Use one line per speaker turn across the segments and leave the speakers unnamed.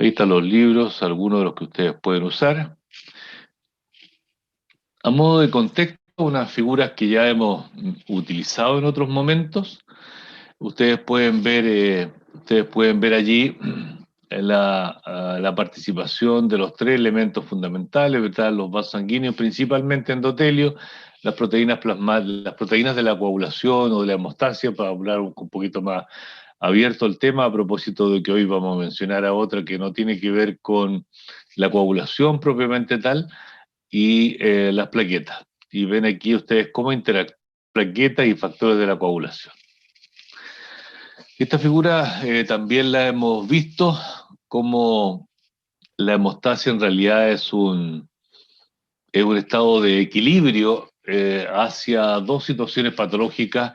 Ahí están los libros, algunos de los que ustedes pueden usar. A modo de contexto, unas figuras que ya hemos utilizado en otros momentos. Ustedes pueden ver allí la participación de los tres elementos fundamentales, ¿verdad? Los vasos sanguíneos, principalmente endotelio, las proteínas las proteínas de la coagulación o de la hemostasia, para hablar un poquito más abierto el tema, a propósito de que hoy vamos a mencionar a otra que no tiene que ver con la coagulación propiamente tal, y las plaquetas. Y ven aquí ustedes cómo interactúan plaquetas y factores de la coagulación. Esta figura también la hemos visto como la hemostasia en realidad es un estado de equilibrio hacia dos situaciones patológicas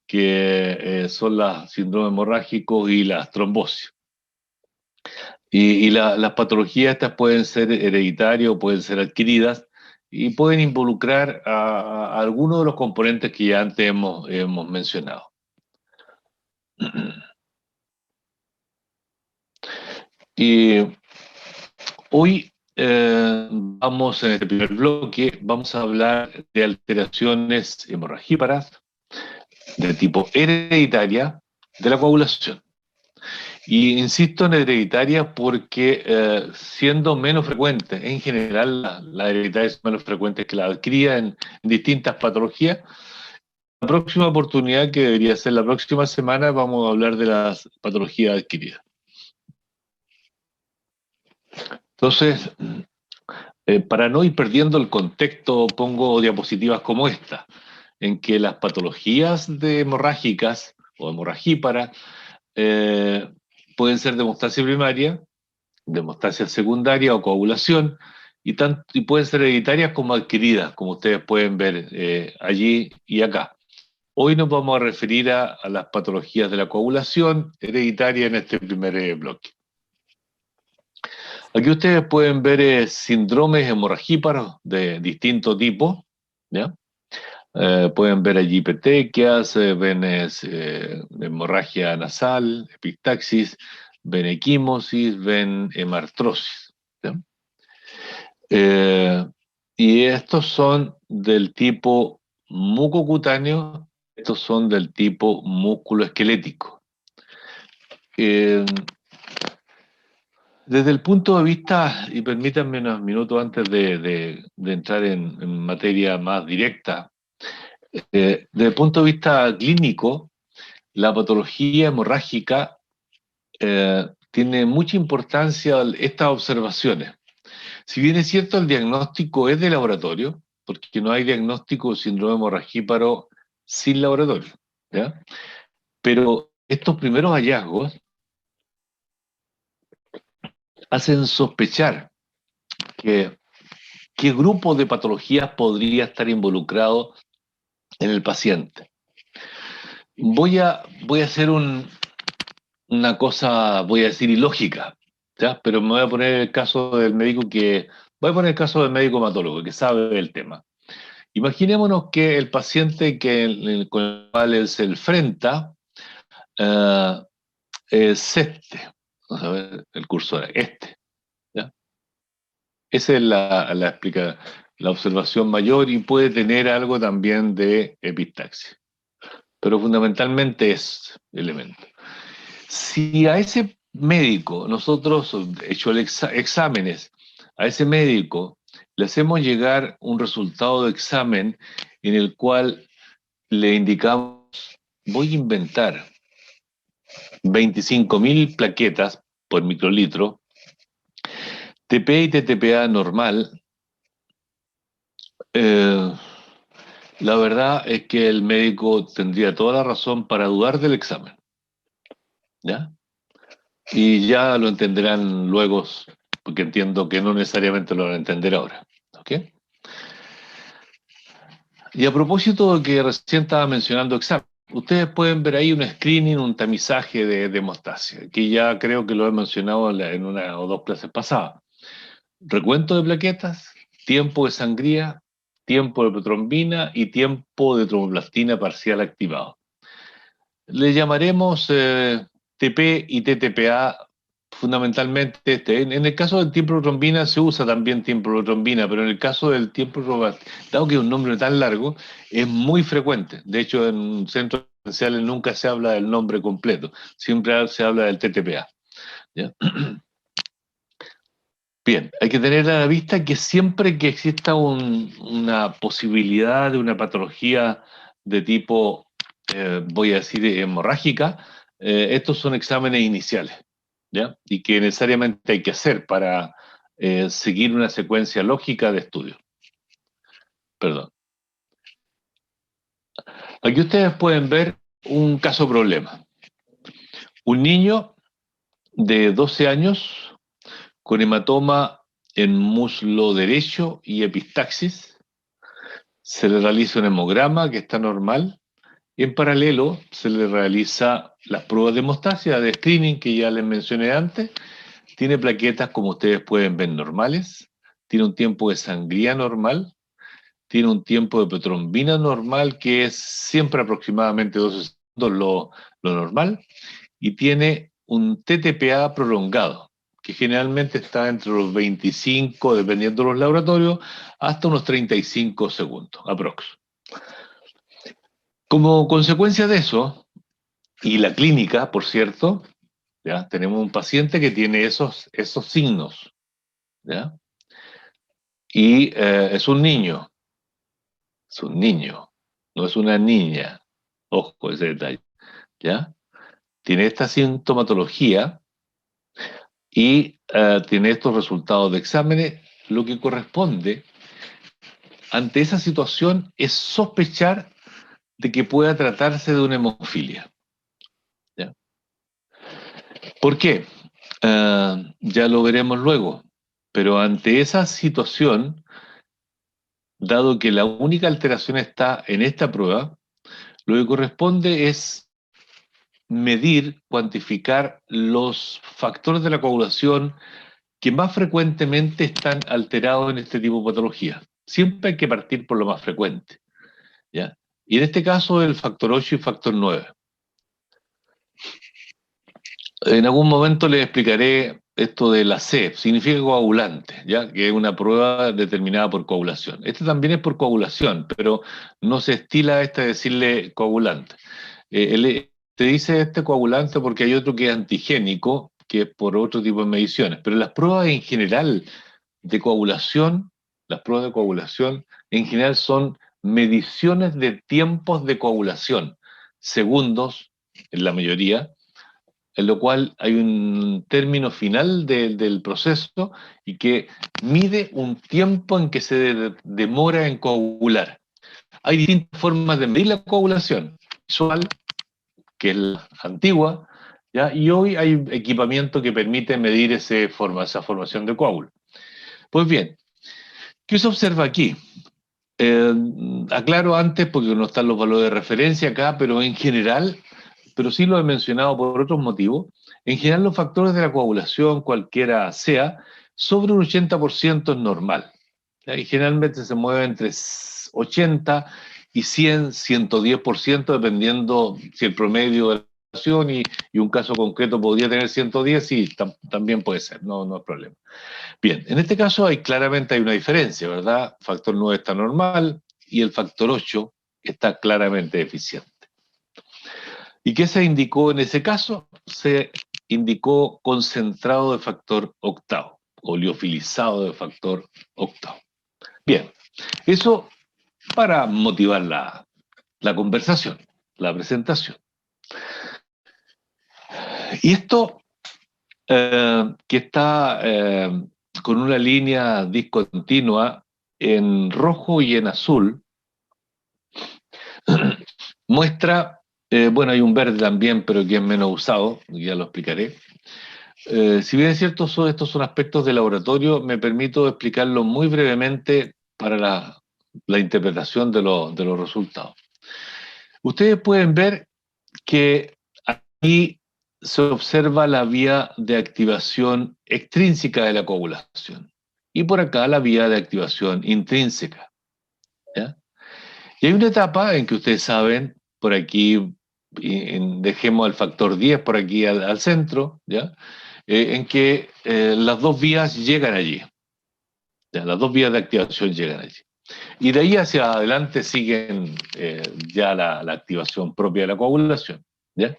que son los síndromes hemorrágicos y las trombosis. Las patologías estas pueden ser hereditarias o pueden ser adquiridas y pueden involucrar a algunos de los componentes que ya antes hemos mencionado. Y hoy vamos en el primer bloque, vamos a hablar de alteraciones hemorragíparas de tipo hereditaria de la coagulación. Y insisto en hereditaria porque siendo menos frecuentes, en general la hereditaria es menos frecuente que la adquirida en distintas patologías. La próxima oportunidad, que debería ser la próxima semana, vamos a hablar de las patologías adquiridas. Entonces, para no ir perdiendo el contexto, pongo diapositivas como esta, en que las patologías hemorrágicas o hemorragíparas pueden ser de hemostasia primaria, de hemostasia secundaria o coagulación, y pueden ser hereditarias como adquiridas, como ustedes pueden ver allí y acá. Hoy nos vamos a referir a las patologías de la coagulación hereditaria en este primer bloque. Aquí ustedes pueden ver síndromes hemorragíparos de distinto tipo, ¿ya? Pueden ver allí petequias, ven hemorragia nasal, epistaxis, ven equimosis, ven hemartrosis, ¿ya? Eh, y estos son del tipo mucocutáneo, estos son del tipo músculo esquelético. Desde el punto de vista, y permítanme unos minutos antes de entrar en materia más directa, desde el punto de vista clínico, la patología hemorrágica tiene mucha importancia estas observaciones. Si bien es cierto, el diagnóstico es de laboratorio, porque no hay diagnóstico de síndrome hemorragíparo sin laboratorio, ¿ya? Pero estos primeros hallazgos hacen sospechar que qué grupo de patologías podría estar involucrado en el paciente. Voy a hacer una cosa, voy a decir, ilógica, ¿ya? Pero me voy a poner el caso del médico voy a poner el caso del médico hematólogo que sabe del tema. Imaginémonos que el paciente con el cual él se enfrenta eh, es este. Vamos a ver, el cursor, este, ¿ya? Esa es la observación mayor, y puede tener algo también de epistaxis, pero fundamentalmente es elemento. Si a ese médico nosotros, hecho exámenes, a ese médico le hacemos llegar un resultado de examen en el cual le indicamos, voy a inventar 25.000 plaquetas por microlitro, TP y TTPA normal, eh, la verdad es que el médico tendría toda la razón para dudar del examen, ¿ya? Y ya lo entenderán luego, porque entiendo que no necesariamente lo van a entender ahora, ¿ok? Y a propósito de que recién estaba mencionando examen, ustedes pueden ver ahí un screening, un tamizaje de hemostasia, que ya creo que lo he mencionado en una o dos clases pasadas. Recuento de plaquetas, tiempo de sangría, tiempo de protrombina y tiempo de tromboplastina parcial activado. Le llamaremos TP y TTPA fundamentalmente este. En el caso del tiemprotrombina se usa también tiemprotrombina, pero en el caso del tiemprotrombina, dado que es un nombre tan largo, es muy frecuente. De hecho, en centros esenciales nunca se habla del nombre completo, siempre se habla del TTPA. ¿Ya? Bien, hay que tener a la vista que siempre que exista una posibilidad de una patología de tipo, voy a decir, hemorrágica, estos son exámenes iniciales, ¿ya? Y que necesariamente hay que hacer para seguir una secuencia lógica de estudio. Perdón. Aquí ustedes pueden ver un caso problema. Un niño de 12 años con hematoma en muslo derecho y epistaxis. Se le realiza un hemograma que está normal y en paralelo se le realiza las pruebas de hemostasia de screening que ya les mencioné antes. Tiene plaquetas, como ustedes pueden ver, normales. Tiene un tiempo de sangría normal. Tiene un tiempo de protrombina normal, que es siempre aproximadamente 12 segundos lo normal. Y tiene un TTPA prolongado, que generalmente está entre los 25, dependiendo de los laboratorios, hasta unos 35 segundos, aprox. Como consecuencia de eso, y la clínica, por cierto, ¿ya? Tenemos un paciente que tiene esos signos, ¿ya? Y es un niño, no es una niña, ojo ese detalle, ¿ya? Tiene esta sintomatología y tiene estos resultados de exámenes. Lo que corresponde ante esa situación es sospechar de que pueda tratarse de una hemofilia, ¿ya? ¿Por qué? Ya lo veremos luego, pero ante esa situación, dado que la única alteración está en esta prueba, lo que corresponde es medir, cuantificar los factores de la coagulación que más frecuentemente están alterados en este tipo de patología. Siempre hay que partir por lo más frecuente, ¿ya? Y en este caso el factor 8 y factor 9. En algún momento les explicaré esto de la C, significa coagulante, ¿ya? Que es una prueba determinada por coagulación. Este también es por coagulación, pero no se estila decirle coagulante. Te dice este coagulante porque hay otro que es antigénico, que es por otro tipo de mediciones. Pero las pruebas en general de coagulación, las pruebas de coagulación en general son mediciones de tiempos de coagulación, segundos en la mayoría, en lo cual hay un término final del proceso y que mide un tiempo en que se demora en coagular. Hay distintas formas de medir la coagulación, visual, que es la antigua, ¿ya? Y hoy hay equipamiento que permite medir esa formación de coágulo. Pues bien, ¿qué se observa aquí? Aclaro antes, porque no están los valores de referencia acá, pero en general, pero sí lo he mencionado por otros motivos, en general los factores de la coagulación, cualquiera sea, sobre un 80% es normal. ¿Ya? Y generalmente se mueve entre 80 y 100, 110%, dependiendo si el promedio de la coagulación y un caso concreto podría tener 110, sí, también puede ser, no es problema. Bien, en este caso claramente hay una diferencia, ¿verdad? Factor 9 está normal y el factor 8 está claramente deficiente. ¿Y qué se indicó en ese caso? Se indicó concentrado de factor octavo, o liofilizado de factor octavo. Bien, eso para motivar la conversación, la presentación. Y esto que está con una línea discontinua en rojo y en azul, muestra, bueno, hay un verde también, pero que es menos usado, ya lo explicaré. Si bien es cierto, estos son aspectos de laboratorio, me permito explicarlo muy brevemente para la interpretación de los resultados. Ustedes pueden ver que aquí se observa la vía de activación extrínseca de la coagulación y por acá la vía de activación intrínseca, ¿ya? Y hay una etapa en que ustedes saben, por aquí dejemos el factor 10 por aquí al centro, ¿ya? en que las dos vías llegan allí. Ya, las dos vías de activación llegan allí. Y de ahí hacia adelante siguen ya la activación propia de la coagulación. ¿Ya?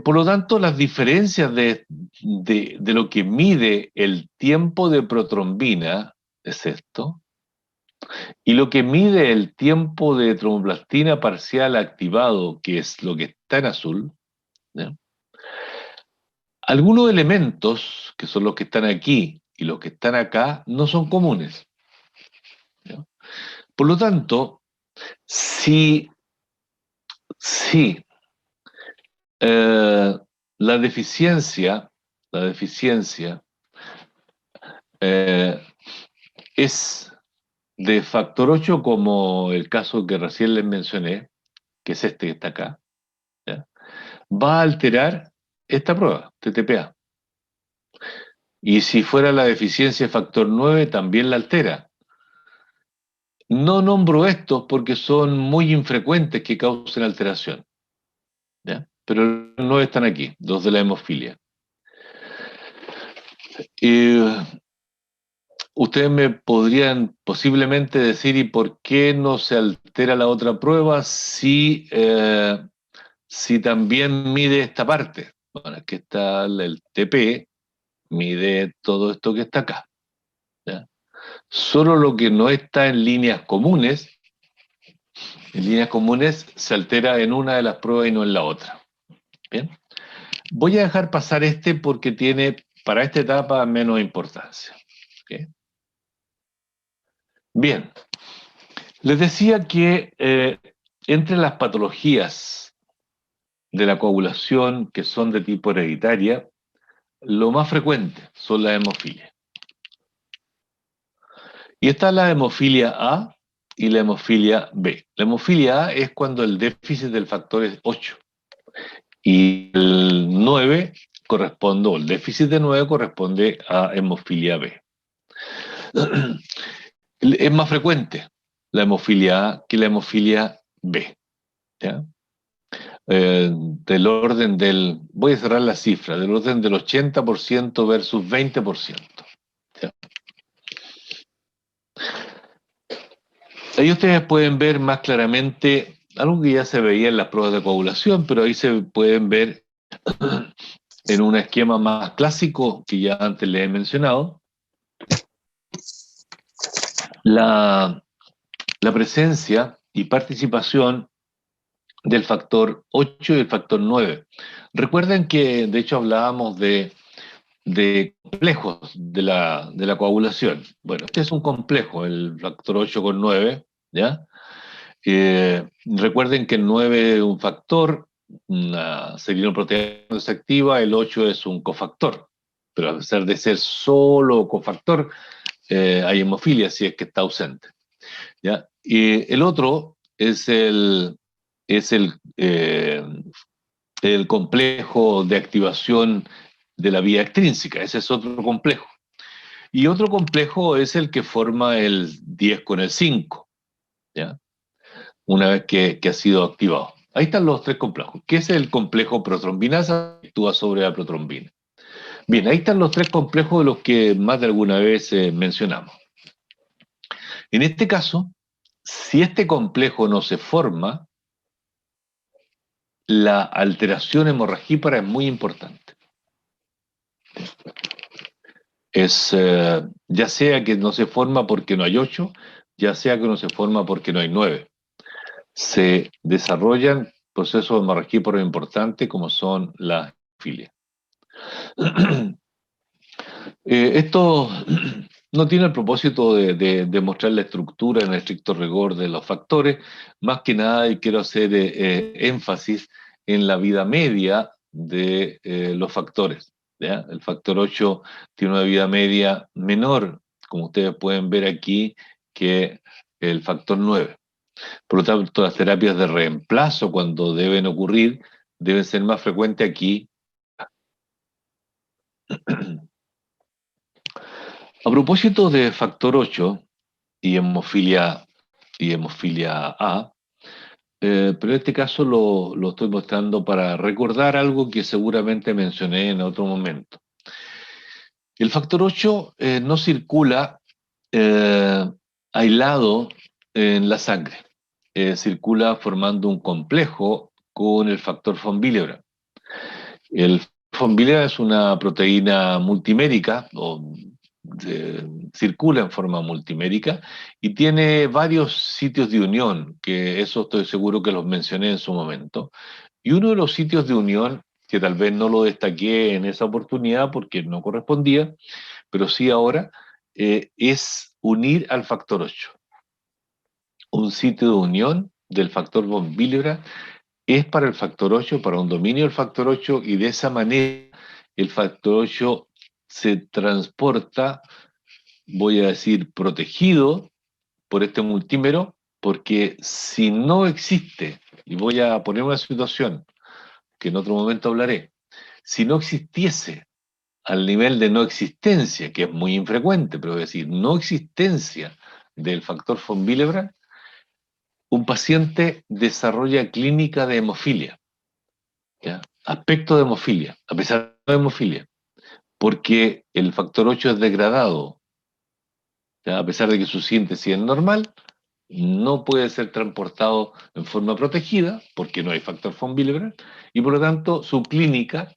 Por lo tanto, las diferencias de lo que mide el tiempo de protrombina es esto, y lo que mide el tiempo de tromboplastina parcial activado, que es lo que está en azul. ¿Ya? Algunos elementos, que son los que están aquí y los que están acá, no son comunes. ¿Ya? Por lo tanto, si, si eh, la deficiencia, la deficiencia eh, es de factor 8, como el caso que recién les mencioné, que es este que está acá, ¿ya? Va a alterar esta prueba, TTPA. Y si fuera la deficiencia de factor 9, también la altera. No nombro estos porque son muy infrecuentes que causen alteración, ¿ya? Pero los 9 están aquí, dos de la hemofilia. Ustedes me podrían posiblemente decir, ¿y por qué no se altera la otra prueba si también mide esta parte? Bueno, aquí está el TP, mide todo esto que está acá. ¿Ya? Solo lo que no está en líneas comunes se altera en una de las pruebas y no en la otra. Bien. Voy a dejar pasar este porque tiene para esta etapa menos importancia. ¿Okay? Bien, les decía que entre las patologías de la coagulación que son de tipo hereditaria, lo más frecuente son las hemofilias. Y está la hemofilia A y la hemofilia B. La hemofilia A es cuando el déficit del factor es 8 y el 9 corresponde, o el déficit de 9 corresponde a hemofilia B. Es más frecuente la hemofilia A que la hemofilia B. ¿Ya? Del orden del, voy a cerrar la cifra, del orden del 80% versus 20%. ¿Ya? Ahí ustedes pueden ver más claramente algo que ya se veía en las pruebas de coagulación, pero ahí se pueden ver en un esquema más clásico que ya antes les he mencionado, la, la presencia y participación del factor 8 y el factor 9. Recuerden que de hecho hablábamos de complejos de la coagulación. Bueno, este es un complejo, el factor 8 con 9, ¿ya? Recuerden que el 9 es un factor, una serinoproteína no se activa, el 8 es un cofactor, pero a pesar de ser solo cofactor, hay hemofilia si es que está ausente, ¿ya? Y el otro es el complejo de activación de la vía extrínseca, ese es otro complejo. Y otro complejo es el que forma el 10 con el 5, ¿ya? Una vez que ha sido activado. Ahí están los tres complejos. ¿Qué es el complejo protrombinasa? Actúa sobre la protrombina. Bien, ahí están los tres complejos de los que más de alguna vez mencionamos. En este caso, si este complejo no se forma, la alteración hemorragípara es muy importante. Ya sea que no se forma porque no hay 8, ya sea que no se forma porque no hay 9. Se desarrollan procesos hemorragíparos importantes como son las filias. Esto no tiene el propósito de mostrar la estructura en estricto rigor de los factores, más que nada y quiero hacer énfasis en la vida media de los factores. ¿Ya? El factor 8 tiene una vida media menor, como ustedes pueden ver aquí, que el factor 9. Por lo tanto, las terapias de reemplazo, cuando deben ocurrir, deben ser más frecuentes aquí. A propósito de factor 8 y hemofilia A, pero en este caso lo estoy mostrando para recordar algo que seguramente mencioné en otro momento. El factor 8 no circula eh, aislado en la sangre. Circula formando un complejo con el factor von Willebrand. El von Willebrand es una proteína multimérica, circula en forma multimérica y tiene varios sitios de unión, que eso estoy seguro que los mencioné en su momento. Y uno de los sitios de unión, que tal vez no lo destaqué en esa oportunidad porque no correspondía, pero sí ahora, es unir al factor 8. Un sitio de unión del factor von Willebrand es para el factor 8, para un dominio del factor 8, y de esa manera el factor 8 se transporta, voy a decir, protegido por este multímero, porque si no existe, y voy a poner una situación que en otro momento hablaré, si no existiese al nivel de no existencia, que es muy infrecuente, pero es decir, no existencia del factor von Willebrand, un paciente desarrolla clínica de hemofilia, ¿ya? Aspecto de hemofilia, a pesar de hemofilia, porque el factor 8 es degradado, ¿ya? A pesar de que su síntesis es normal, no puede ser transportado en forma protegida, porque no hay factor von Willebrand, y por lo tanto su clínica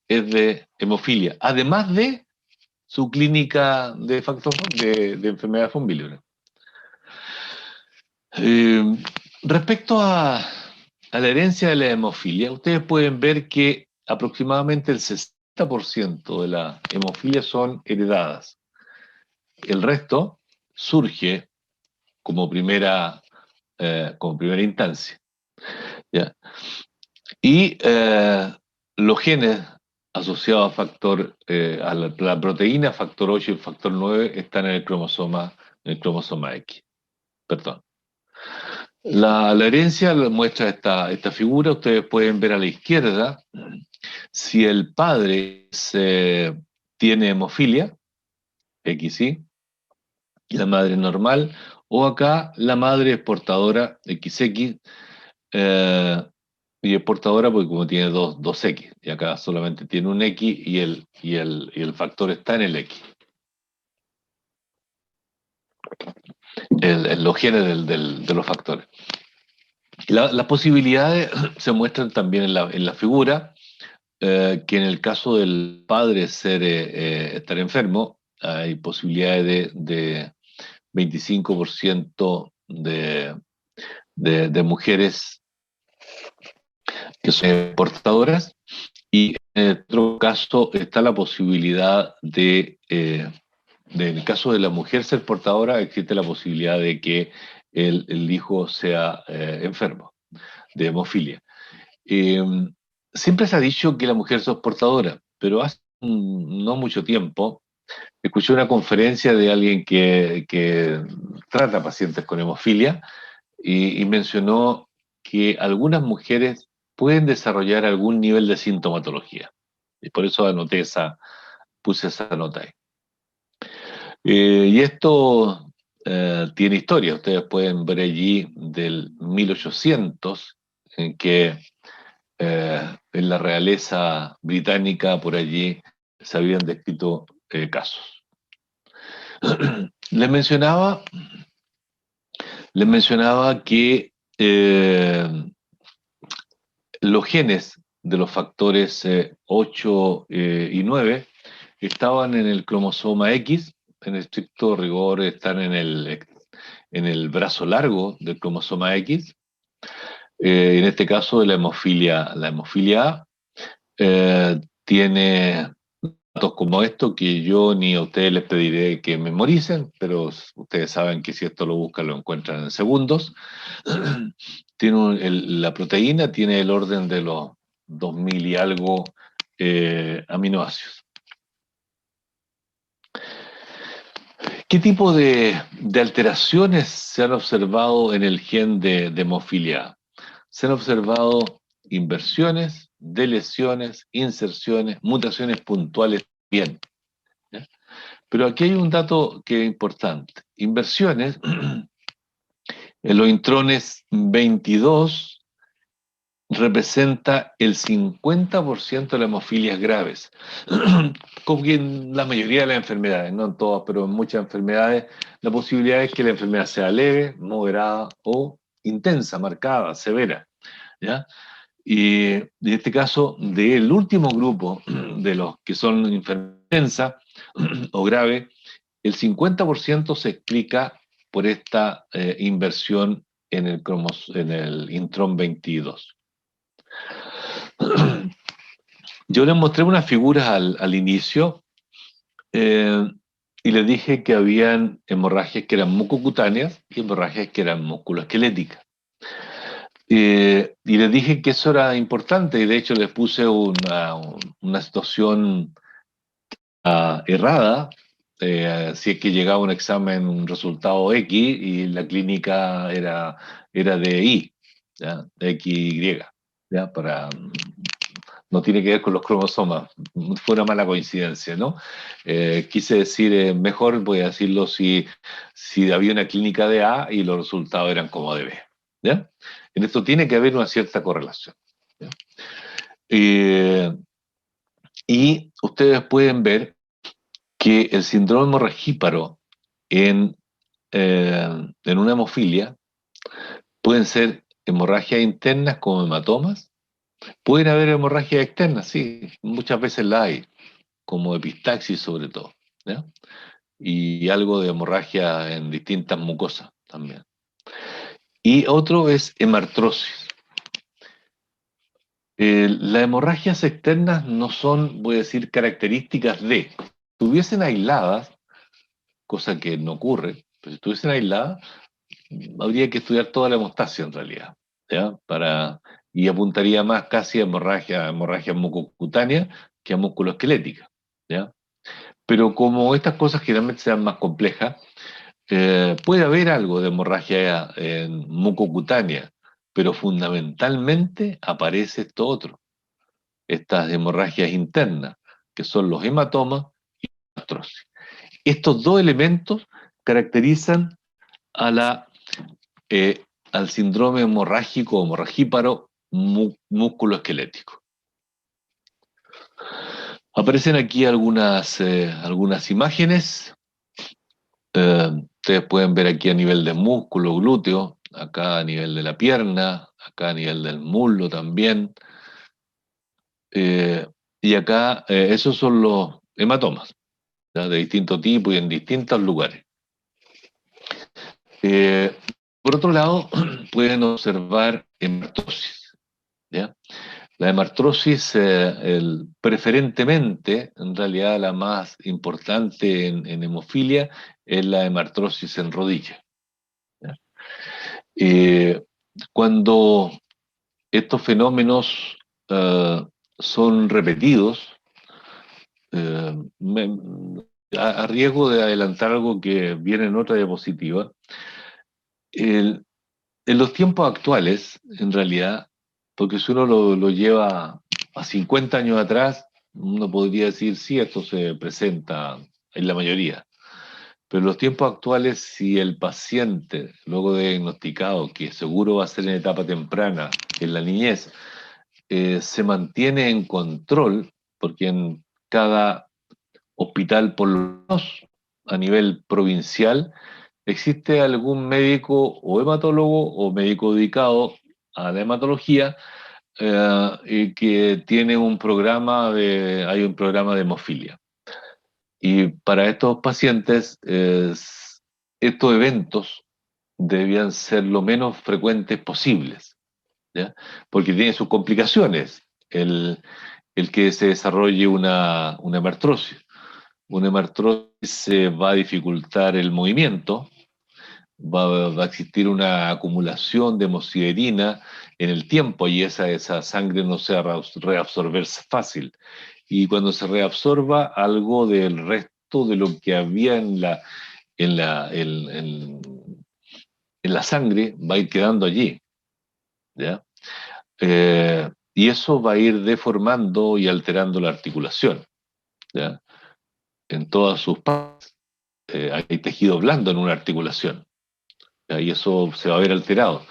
es de hemofilia, además de su clínica de factor de enfermedad von Willebrand. Eh, respecto a la herencia de la hemofilia, ustedes pueden ver que aproximadamente el 60% de la hemofilia son heredadas. El resto surge como como primera instancia, ¿ya? Y los genes asociados a la proteína factor 8 y factor 9 están en el cromosoma X. Perdón. La herencia muestra esta figura. Ustedes pueden ver a la izquierda si el padre tiene hemofilia, XY, y la madre normal, o acá la madre es portadora XX, eh, y es portadora porque como tiene dos X, y acá solamente tiene un X y el factor está en el X. Los genes de los factores. Las posibilidades se muestran también en la figura, que en el caso del padre estar enfermo, hay posibilidades de 25% de mujeres que son portadoras, y en otro caso está la posibilidad en el caso de la mujer ser portadora, existe la posibilidad de que el hijo sea enfermo de hemofilia. Eh, siempre se ha dicho que la mujer es portadora, pero hace no mucho tiempo escuché una conferencia de alguien que trata pacientes con hemofilia y mencionó que algunas mujeres pueden desarrollar algún nivel de sintomatología. Y por eso puse esa nota ahí. Y esto tiene historia. Ustedes pueden ver allí del 1800, en que en la realeza británica, por allí, se habían descrito casos. Les mencionaba, les mencionaba que los genes de los factores 8 y 9 estaban en el cromosoma X, en estricto rigor están en el brazo largo del cromosoma X, en este caso de la hemofilia A, tiene datos como esto que yo ni a ustedes les pediré que memoricen, pero ustedes saben que si esto lo buscan lo encuentran en segundos. La proteína tiene el orden de los 2000 y algo aminoácidos. ¿Qué tipo de alteraciones se han observado en el gen de hemofilia A? Se han observado inversiones, deleciones, inserciones, mutaciones puntuales, bien. ¿Ya? Pero aquí hay un dato que es importante. Inversiones, En los intrones 22 representa el 50% de las hemofilias graves, como que en la mayoría de las enfermedades, no en todas, pero en muchas enfermedades, la posibilidad es que la enfermedad sea leve, moderada o intensa, marcada, severa, ¿ya? Y en este caso, del último grupo de los que son enfermedades intensas o graves, el 50% se explica por esta inversión en el intrón 22. Yo les mostré unas figuras al inicio eh, y les dije que habían hemorragias que eran mucocutáneas y hemorragias que eran musculoesqueléticas. Y les dije que eso era importante y de hecho les puse una situación errada, si es que llegaba un examen, un resultado X y la clínica era de Y, ¿ya? De XY, ¿ya? No tiene que ver con los cromosomas, fue una mala coincidencia, ¿no? Quise decir, mejor voy a decirlo si había una clínica de A y los resultados eran como de B, ¿ya? En esto tiene que haber una cierta correlación, ¿ya? Eh, y ustedes pueden ver que el síndrome hemorragíparo en, en una hemofilia pueden ser hemorragias internas como hematomas, pueden haber hemorragias externas, sí, muchas veces la hay, como epistaxis sobre todo, ¿ya? Y algo de hemorragia en distintas mucosas también. Y otro es hemartrosis. Las hemorragias externas no son, voy a decir, características de. Si estuviesen aisladas, cosa que no ocurre, pero si estuviesen aisladas, habría que estudiar toda la hemostasia en realidad, ¿ya? Y apuntaría más casi a hemorragia mucocutánea que a musculoesquelética, ¿ya? Pero como estas cosas generalmente sean más complejas, puede haber algo de hemorragia en mucocutánea, pero fundamentalmente aparece esto otro, estas hemorragias internas, que son los hematomas y la artrosis. Estos dos elementos caracterizan a eh, al síndrome hemorrágico o hemorragíparo músculo-esquelético. Aparecen aquí algunas imágenes. Ustedes pueden ver aquí a nivel de músculo, glúteo, acá a nivel de la pierna, acá a nivel del muslo también. Y acá, esos son los hematomas, ¿ya? De distinto tipo y en distintos lugares. Eh, por otro lado, pueden observar hemartosis, ¿ya? La hemartrosis, preferentemente, en realidad la más importante en hemofilia, es la hemartrosis en rodilla, ¿ya? Eh, Cuando estos fenómenos son repetidos, eh, me- a riesgo de adelantar algo que viene en otra diapositiva, el- en los tiempos actuales, en realidad, porque si uno lo lleva a 50 años atrás, uno podría decir, sí, esto se presenta en la mayoría. Pero en los tiempos actuales, si el paciente, luego de diagnosticado, que seguro va a ser en etapa temprana, en la niñez, se mantiene en control, porque en cada hospital, por lo menos a nivel provincial, existe algún médico o hematólogo o médico dedicado a la hematología y que tiene hay un programa de hemofilia. Y para estos pacientes, estos eventos debían ser lo menos frecuentes posibles, ¿ya? Porque tiene sus complicaciones el que se desarrolle una hemartrosis. Una hemartrosis va a dificultar el movimiento, va a existir una acumulación de hemosiderina en el tiempo y esa sangre no se va a reabsorber fácil. Y cuando se reabsorba, algo del resto de lo que había en la, en la sangre va a ir quedando allí, ¿ya? Y eso va a ir deformando y alterando la articulación, ¿ya? En todas sus partes. Hay tejido blando en una articulación. ¿ya? Y eso se va a ver alterado.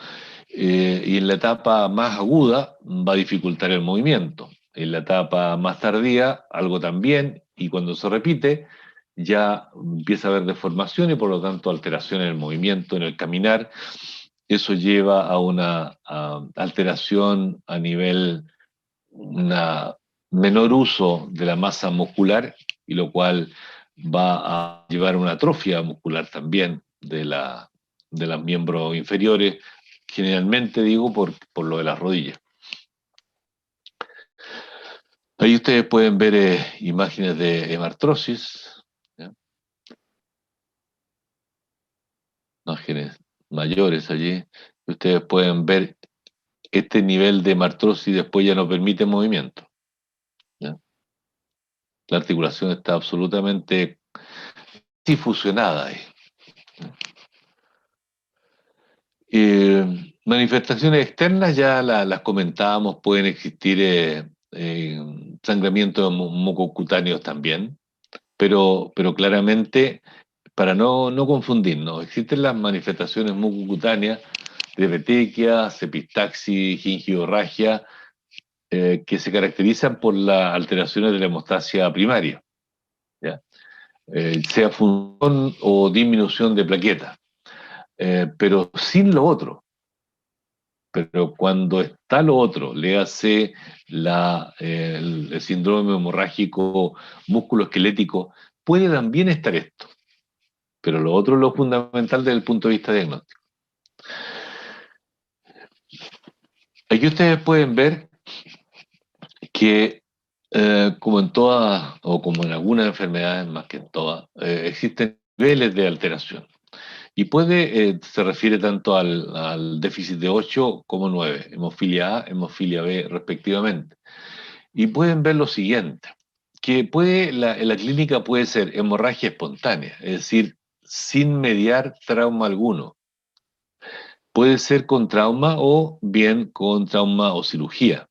Y en la etapa más aguda va a dificultar el movimiento. En la etapa más tardía, algo también, y cuando se repite, ya empieza a haber deformación y por lo tanto alteración en el movimiento, en el caminar. Eso lleva a una alteración a nivel, una menor uso de la masa muscular, y lo cual va a llevar a una atrofia muscular también de los miembros inferiores, generalmente digo por lo de las rodillas. Ahí ustedes pueden ver imágenes de hemartrosis, ¿ya? Imágenes mayores allí. Ustedes pueden ver este nivel de hemartrosis después ya no permite movimiento, ¿ya? La articulación está absolutamente difusionada ahí. Manifestaciones externas ya las comentábamos, pueden existir sangramientos mucocutáneos también, pero claramente, para no confundirnos, existen las manifestaciones mucocutáneas de petequias, epistaxis, gingivorragia, que se caracterizan por las alteraciones de la hemostasia primaria, ¿ya? Sea función o disminución de plaquetas, pero sin lo otro. Pero cuando está lo otro, le hace el síndrome hemorrágico músculo-esquelético, puede también estar esto, pero lo otro es lo fundamental desde el punto de vista diagnóstico. Aquí ustedes pueden ver que, como en todas, o como en algunas enfermedades, más que en todas, existen niveles de alteración. Y se refiere tanto al déficit de 8 como 9, hemofilia A, hemofilia B, respectivamente. Y pueden ver lo siguiente, que en la clínica puede ser hemorragia espontánea, es decir, sin mediar trauma alguno. Puede ser con trauma o bien con trauma o cirugía.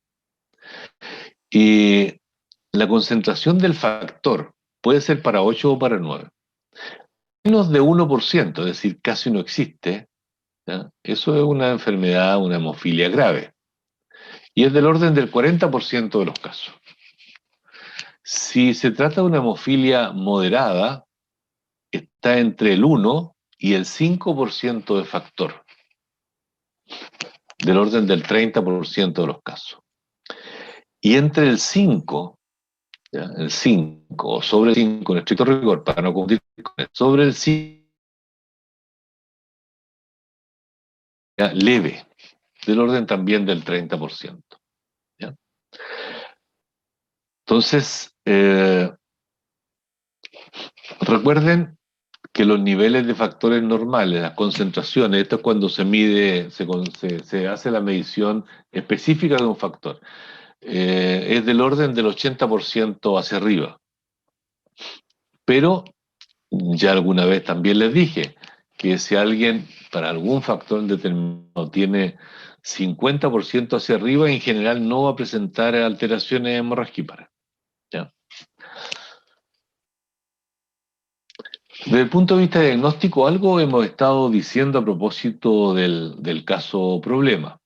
Y la concentración del factor puede ser para 8 o para 9. Menos de 1%, es decir, casi no existe, ¿ya? Eso es una enfermedad, una hemofilia grave. Y es del orden del 40% de los casos. Si se trata de una hemofilia moderada, está entre el 1 y el 5% de factor, del orden del 30% de los casos. Y entre el 5, ¿ya? El 5 o sobre el 5 en estricto rigor, para no confundir con el sobre el 5, ¿ya? Leve, del orden también del 30%. ¿Ya? Entonces, recuerden que los niveles de factores normales, las concentraciones, esto es cuando se mide, se hace la medición específica de un factor, es del orden del 80% hacia arriba. Pero ya alguna vez también les dije que si alguien para algún factor determinado tiene 50% hacia arriba, en general no va a presentar alteraciones hemorrágicas, ¿ya? Desde el punto de vista diagnóstico, algo hemos estado diciendo a propósito del caso problema.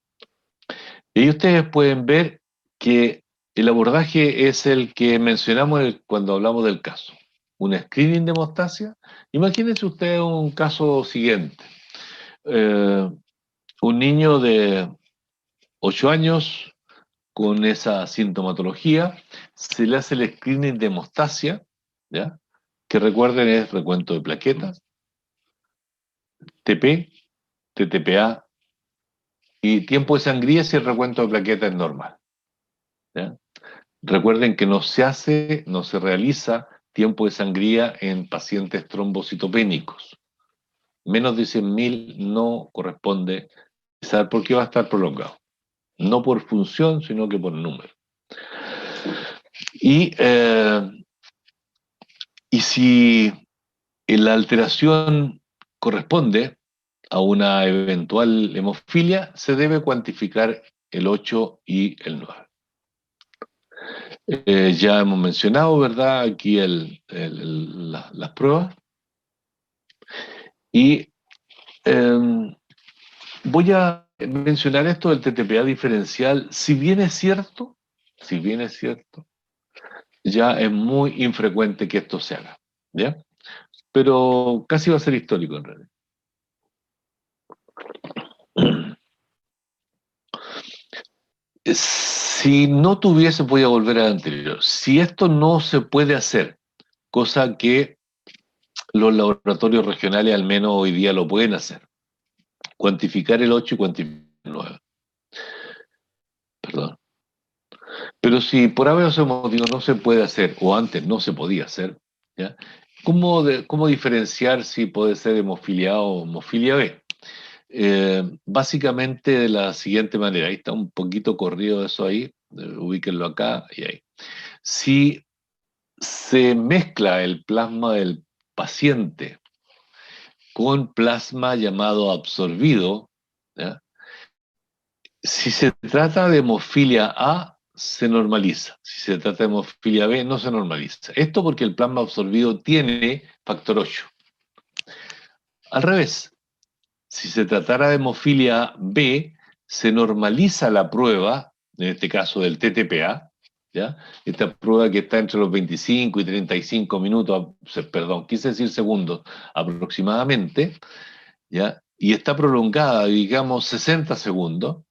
Y ahí ustedes pueden ver que el abordaje es el que mencionamos cuando hablamos del caso. Un screening de hemostasia. Imagínense ustedes un caso siguiente. Eh, un niño de 8 años con esa sintomatología, se le hace el screening de hemostasia, ¿ya? Que recuerden es recuento de plaquetas, TP, TTPA y tiempo de sangría si el recuento de plaquetas es normal, ¿ya? Recuerden que no se realiza tiempo de sangría en pacientes trombocitopénicos. Menos de 100.000 no corresponde realizar porque va a estar prolongado. No por función, sino que por número. Y, y si la alteración corresponde a una eventual hemofilia, se debe cuantificar el 8 y el 9. Ya hemos mencionado, ¿verdad? Aquí las pruebas. Y Voy a mencionar esto del TTPA diferencial, si bien es cierto, ya es muy infrecuente que esto se haga, ¿ya? Pero casi va a ser histórico en realidad. Si no tuviese, voy a volver al anterior, si esto no se puede hacer, cosa que los laboratorios regionales al menos hoy día lo pueden hacer, cuantificar el 8 y cuantificar el 9, perdón. Pero si por haber motivo no se puede hacer, o antes no se podía hacer, ¿ya? ¿Cómo diferenciar si puede ser hemofilia A o hemofilia B? Básicamente de la siguiente manera, ahí está un poquito corrido eso ahí, ubíquenlo acá y ahí. Si se mezcla el plasma del paciente con plasma llamado absorbido, ¿ya? Si se trata de hemofilia A, se normaliza. Si se trata de hemofilia B, no se normaliza. Esto porque el plasma absorbido tiene factor 8. Al revés, si se tratara de hemofilia B, se normaliza la prueba, en este caso del TTPA, ¿ya? Esta prueba que está entre los 25 y 35 minutos, perdón, quise decir segundos aproximadamente, ¿ya? Y está prolongada, digamos, 60 segundos,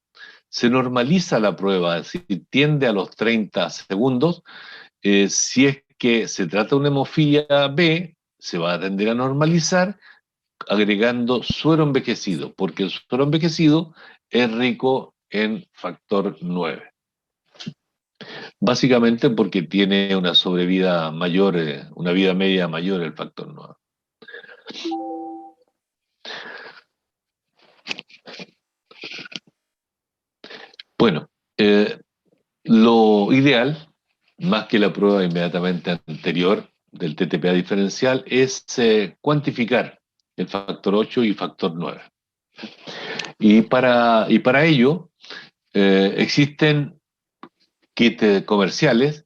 se normaliza la prueba, es decir, tiende a los 30 segundos. Si es que se trata de una hemofilia B, se va a tender a normalizar agregando suero envejecido, porque el suero envejecido es rico en factor 9. Básicamente porque tiene una sobrevida mayor, una vida media mayor el factor 9. Bueno, lo ideal, más que la prueba inmediatamente anterior del TTPA diferencial, es cuantificar el factor 8 y factor 9. Y para ello existen kits comerciales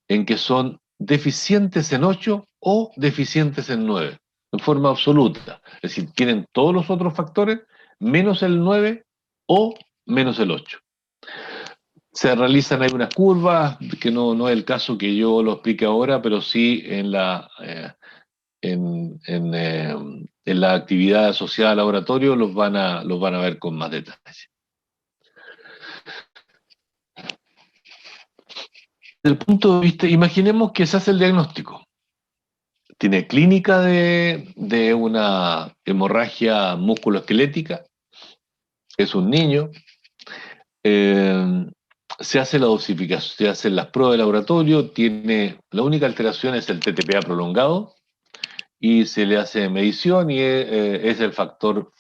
en que son deficientes en 8 o deficientes en 9, en forma absoluta. Es decir, tienen todos los otros factores menos el 9 o menos el 8. Se realizan ahí unas curvas, que no es el caso que yo lo explique ahora, pero sí en la actividad asociada al laboratorio los van a ver con más detalle. Desde el punto de vista, imaginemos que se hace el diagnóstico. Tiene clínica de una hemorragia musculoesquelética, es un niño, eh, se hace la dosificación, se hacen las pruebas de laboratorio, la única alteración es el TTPA prolongado, y se le hace medición y es el factor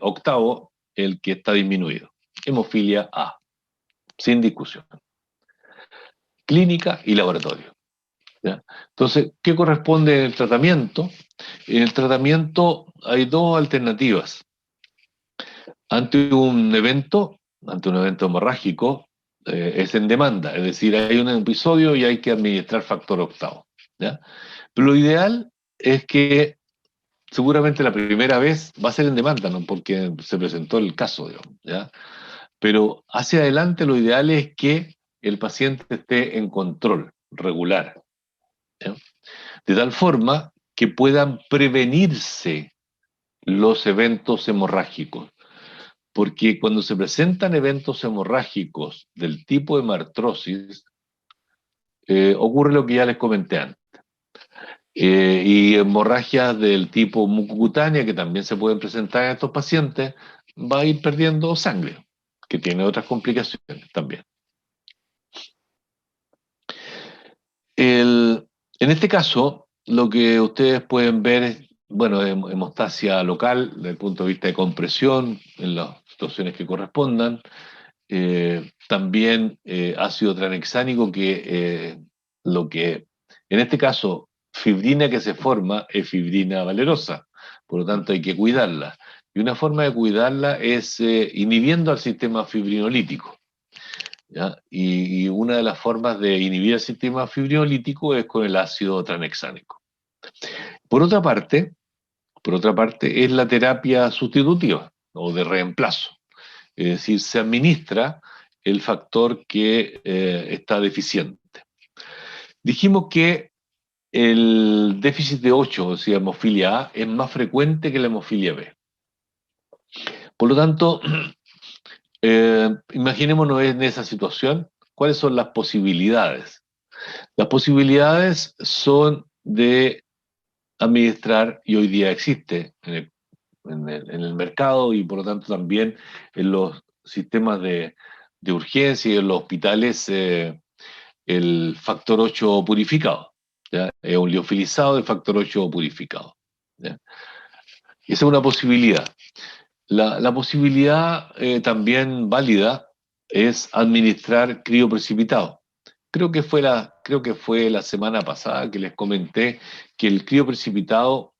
octavo el que está disminuido. Hemofilia A, sin discusión. Clínica y laboratorio, ¿ya? Entonces, ¿qué corresponde en el tratamiento? En el tratamiento hay dos alternativas. Ante un evento hemorrágico, es en demanda, es decir, hay un episodio y hay que administrar factor octavo, ¿ya? Pero lo ideal es que seguramente la primera vez va a ser en demanda, ¿no? Porque se presentó el caso, digamos, ¿ya? Pero hacia adelante lo ideal es que el paciente esté en control regular, ¿ya? De tal forma que puedan prevenirse los eventos hemorrágicos. Porque cuando se presentan eventos hemorrágicos del tipo hemartrosis, ocurre lo que ya les comenté antes. Y hemorragias del tipo mucocutánea, que también se pueden presentar en estos pacientes, va a ir perdiendo sangre, que tiene otras complicaciones también. En este caso, lo que ustedes pueden ver es, bueno, hemostasia local, desde el punto de vista de compresión, en las situaciones que correspondan. También ácido tranexánico, que lo que, en este caso, fibrina que se forma es fibrina valerosa, por lo tanto hay que cuidarla. Y una forma de cuidarla es inhibiendo al sistema fibrinolítico, ¿ya? Y una de las formas de inhibir el sistema fibrinolítico es con el ácido tranexánico. Por otra parte, Por otra parte, es la terapia sustitutiva o de reemplazo. Es decir, se administra el factor que está deficiente. Dijimos que el déficit de 8, o sea, hemofilia A, es más frecuente que la hemofilia B. Por lo tanto, imaginémonos en esa situación, ¿cuáles son las posibilidades? Las posibilidades son de administrar, y hoy día existe en el mercado y por lo tanto también en los sistemas de urgencia y en los hospitales, el factor 8 purificado. ¿Ya? Es un liofilizado de factor 8 purificado. ¿Ya? Esa es una posibilidad. La posibilidad también válida es administrar crioprecipitado. Creo que fue la semana pasada que les comenté que el crioprecipitado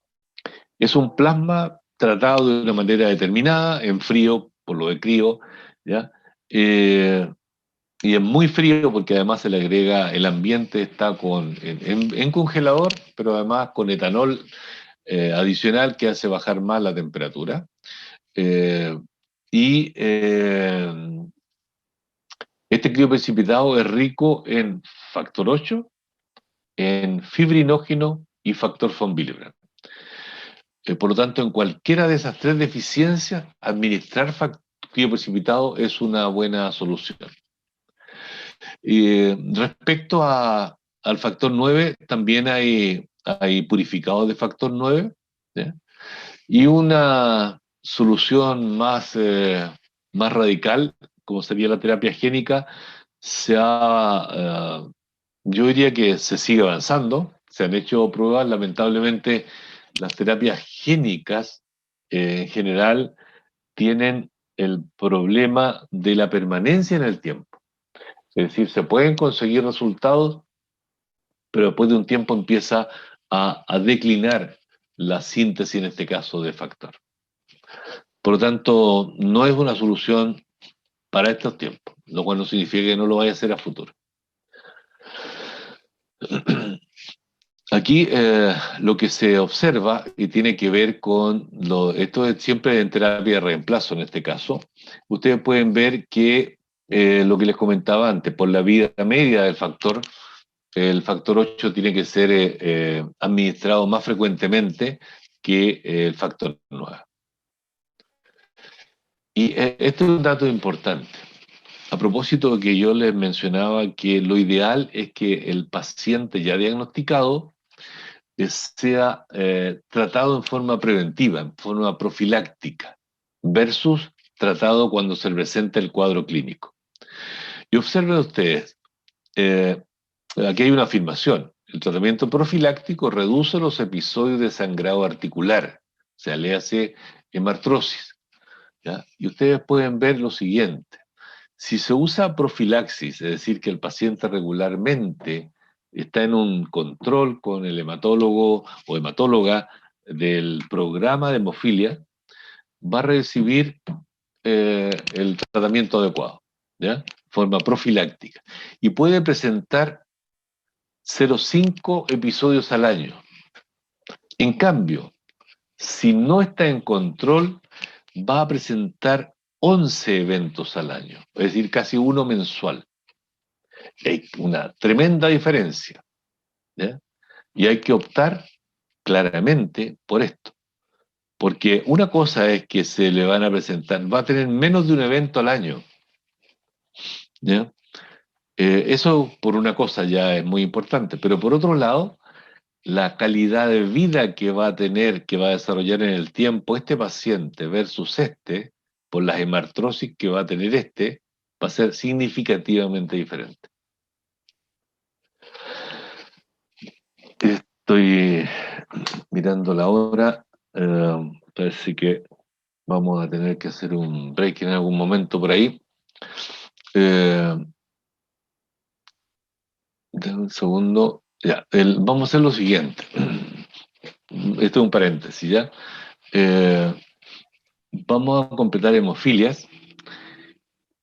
es un plasma tratado de una manera determinada, en frío, por lo de crío, ¿ya? Eh, y es muy frío porque además se le agrega, el ambiente está en congelador, pero además con etanol adicional que hace bajar más la temperatura. Eh, y este crioprecipitado es rico en factor 8, en fibrinógeno y factor von Willebrand. Por lo tanto, en cualquiera de esas tres deficiencias, administrar crioprecipitado es una buena solución. Respecto al factor 9, también hay purificados de factor 9, ¿ya? Y una solución más radical, como sería la terapia génica, yo diría que se sigue avanzando, se han hecho pruebas, lamentablemente las terapias génicas en general tienen el problema de la permanencia en el tiempo. Es decir, se pueden conseguir resultados, pero después de un tiempo empieza a declinar la síntesis, en este caso, de factor. Por lo tanto, no es una solución para estos tiempos, lo cual no significa que no lo vaya a hacer a futuro. Aquí lo que se observa y tiene que ver con esto es siempre en terapia de reemplazo en este caso. Ustedes pueden ver que lo que les comentaba antes, por la vida media del factor, el factor 8 tiene que ser administrado más frecuentemente que el factor 9. Y esto es un dato importante. A propósito de que yo les mencionaba que lo ideal es que el paciente ya diagnosticado sea tratado en forma preventiva, en forma profiláctica, versus tratado cuando se presenta el cuadro clínico. Y observen ustedes, eh, aquí hay una afirmación. El tratamiento profiláctico reduce los episodios de sangrado articular, o sea, le hace hemartrosis. ¿Ya? Y ustedes pueden ver lo siguiente. Si se usa profilaxis, es decir, que el paciente regularmente está en un control con el hematólogo o hematóloga del programa de hemofilia, va a recibir el tratamiento adecuado, ¿ya? Forma profiláctica. Y puede presentar 0,5 episodios al año. En cambio, si no está en control, va a presentar 11 eventos al año, es decir, casi uno mensual. Hay una tremenda diferencia, ¿ya? Y hay que optar claramente por esto, porque una cosa es que se le van a presentar, va a tener menos de un evento al año, ¿ya? Eso por una cosa ya es muy importante, pero por otro lado, la calidad de vida que va a tener, que va a desarrollar en el tiempo este paciente versus este, por las hemartrosis que va a tener este, va a ser significativamente diferente. Estoy mirando la hora, parece que vamos a tener que hacer un break en algún momento por ahí. Dame un segundo. Ya, vamos a hacer lo siguiente. Esto es un paréntesis, ¿ya? Eh, Vamos a completar hemofilias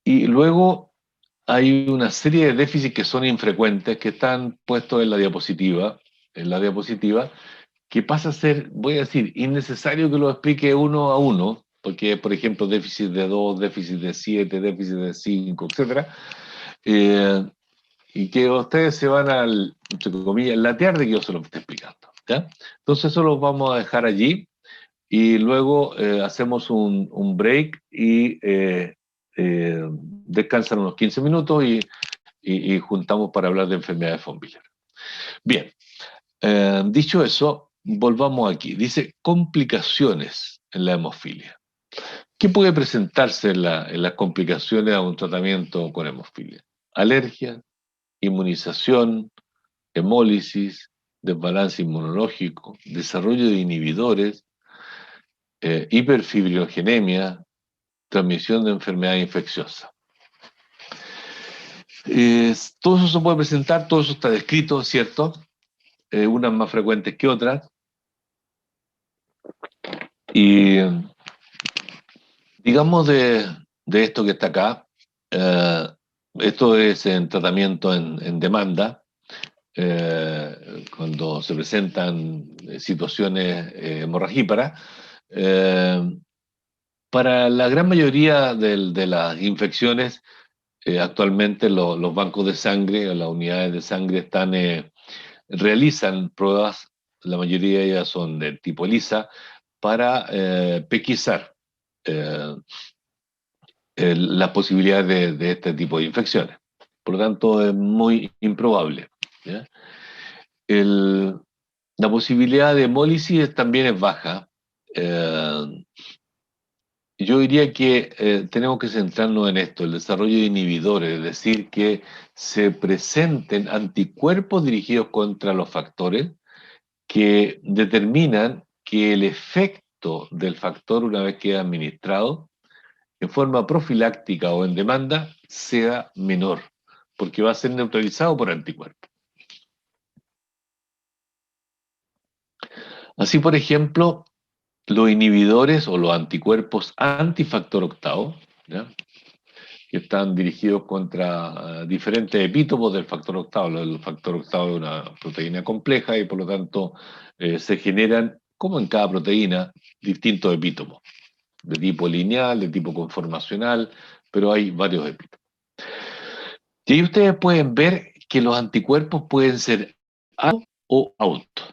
y luego hay una serie de déficits que son infrecuentes, que están puestos en la diapositiva, que pasa a ser, voy a decir, innecesario que lo explique uno a uno, porque, por ejemplo, déficit de 2, déficit de 7, déficit de 5, etcétera, y que ustedes se van al, entre comillas, latear de que yo se lo esté explicando, ¿ya? Entonces eso lo vamos a dejar allí y luego hacemos un break y descansan unos 15 minutos y juntamos para hablar de enfermedades von Willebrand. Bien, dicho eso, volvamos aquí. Dice complicaciones en la hemofilia. ¿Qué puede presentarse en las complicaciones a un tratamiento con hemofilia? Alergia, inmunización, hemólisis, desbalance inmunológico, desarrollo de inhibidores, hiperfibrinogenemia, transmisión de enfermedad infecciosa. Todo eso se puede presentar, todo eso está descrito, ¿cierto? Unas más frecuentes que otras. Y digamos de esto que está acá, esto es en tratamiento en demanda, cuando se presentan situaciones hemorragíparas. Para la gran mayoría de las infecciones, actualmente los bancos de sangre o las unidades de sangre realizan pruebas, la mayoría de ellas son del tipo ELISA, para pesquisar las posibilidades de este tipo de infecciones. Por lo tanto, es muy improbable, ¿ya? La posibilidad de hemólisis también es baja. Yo diría que tenemos que centrarnos en esto, el desarrollo de inhibidores, es decir, que se presenten anticuerpos dirigidos contra los factores que determinan que el efecto del factor, una vez que es administrado, en forma profiláctica o en demanda, sea menor, porque va a ser neutralizado por anticuerpos. Así, por ejemplo, los inhibidores o los anticuerpos antifactor octavo, ¿ya?, que están dirigidos contra diferentes epítopos del factor octavo. El factor octavo es una proteína compleja y por lo tanto se generan, como en cada proteína, distintos epítopos, de tipo lineal, de tipo conformacional, pero hay varios epítopos. Y ahí ustedes pueden ver que los anticuerpos pueden ser alo o auto,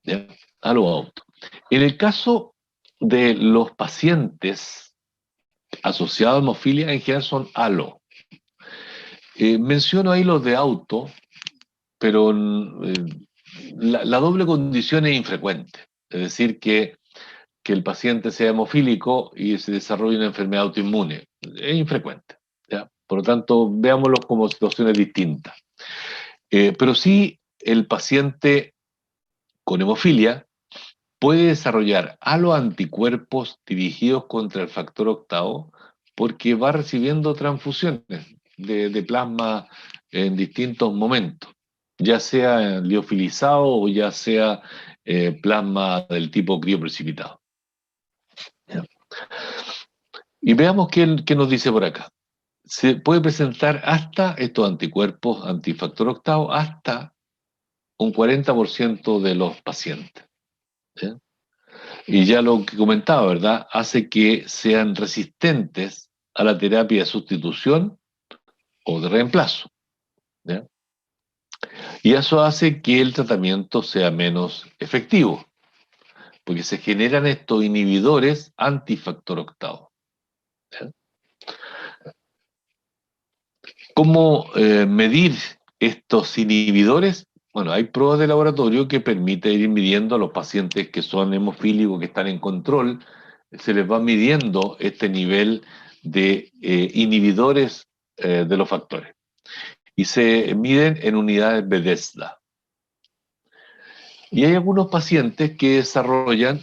¿ya? Alo o auto. En el caso de los pacientes asociados a hemofilia, en general son alo. Menciono ahí los de auto, pero la doble condición es infrecuente. Es decir, que el paciente sea hemofílico y se desarrolle una enfermedad autoinmune. Es infrecuente, ¿ya? Por lo tanto, veámoslo como situaciones distintas. Pero sí, el paciente con hemofilia puede desarrollar anticuerpos dirigidos contra el factor octavo porque va recibiendo transfusiones de plasma en distintos momentos, ya sea liofilizado o ya sea plasma del tipo crioprecipitado. Y veamos qué nos dice por acá. Se puede presentar hasta estos anticuerpos antifactor octavo, hasta un 40% de los pacientes, ¿sí? Y ya lo que comentaba, ¿verdad?, hace que sean resistentes a la terapia de sustitución o de reemplazo, ¿ya? Y eso hace que el tratamiento sea menos efectivo, porque se generan estos inhibidores antifactor octavo, ¿ya? ¿Cómo medir estos inhibidores? Bueno, hay pruebas de laboratorio que permiten ir midiendo a los pacientes que son hemofílicos, que están en control, se les va midiendo este nivel de inhibidores de los factores. Y se miden en unidades Bethesda. Y hay algunos pacientes que desarrollan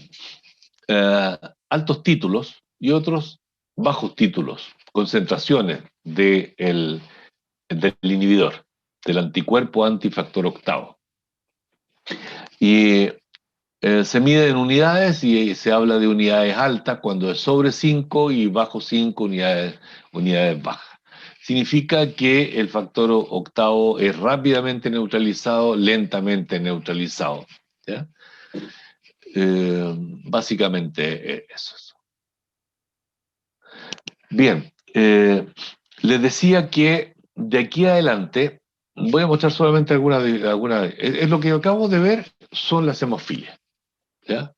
altos títulos y otros bajos títulos, concentraciones del inhibidor, del anticuerpo antifactor octavo. Y se mide en unidades y se habla de unidades altas cuando es sobre 5 y bajo 5 unidades bajas. Significa que el factor octavo es rápidamente neutralizado, lentamente neutralizado, ¿ya? Básicamente eso. Bien, les decía que de aquí adelante voy a mostrar solamente es lo que acabo de ver son las hemofilias, ¿ya?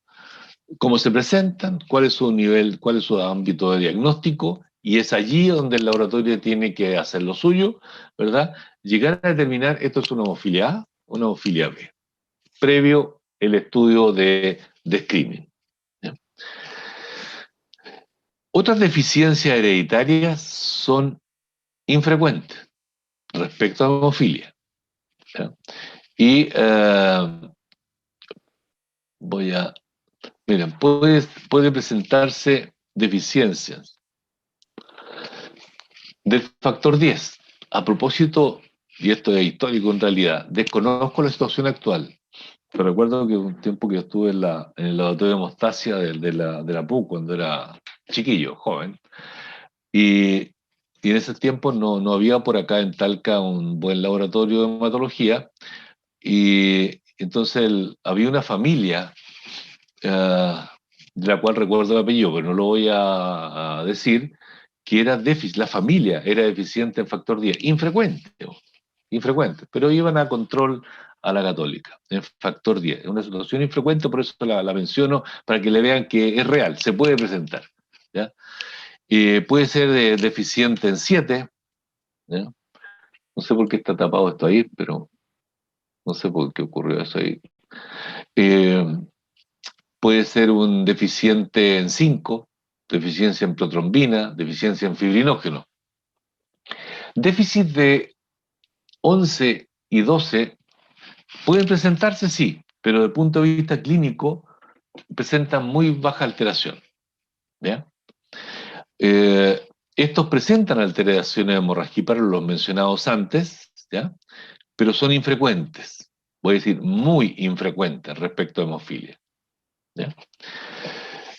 Cómo se presentan, cuál es su nivel, cuál es su ámbito de diagnóstico, y es allí donde el laboratorio tiene que hacer lo suyo, ¿verdad? Llegar a determinar esto es una hemofilia A o una hemofilia B, previo el estudio de screening, ¿ya? Otras deficiencias hereditarias son infrecuentes respecto a hemofilia, ¿ya? Y voy a... Miren, puede presentarse deficiencias del factor 10. A propósito, y esto es histórico en realidad, desconozco la situación actual, pero recuerdo que un tiempo que yo estuve en el laboratorio de hemostasia de la PUC, cuando era chiquillo, joven, y, y en ese tiempo no había por acá en Talca un buen laboratorio de hematología, y entonces había una familia de la cual recuerdo el apellido, pero no lo voy a decir, que era déficit, la familia era deficiente en factor 10, infrecuente, pero iban a control a la católica, en factor 10. Es una situación infrecuente, por eso la menciono, para que le vean que es real, se puede presentar, ¿ya? Puede ser deficiente en 7, ¿ya? No sé por qué está tapado esto ahí, pero no sé por qué ocurrió eso ahí. Eh, Puede ser un deficiente en 5, deficiencia en protrombina, deficiencia en fibrinógeno. Déficit de 11 y 12 pueden presentarse, sí, pero desde el punto de vista clínico presentan muy baja alteración, ¿ya? Eh, Estos presentan alteraciones hemorragíparas, los mencionados antes, ¿ya? Pero son infrecuentes, voy a decir muy infrecuentes respecto a hemofilia, ¿ya?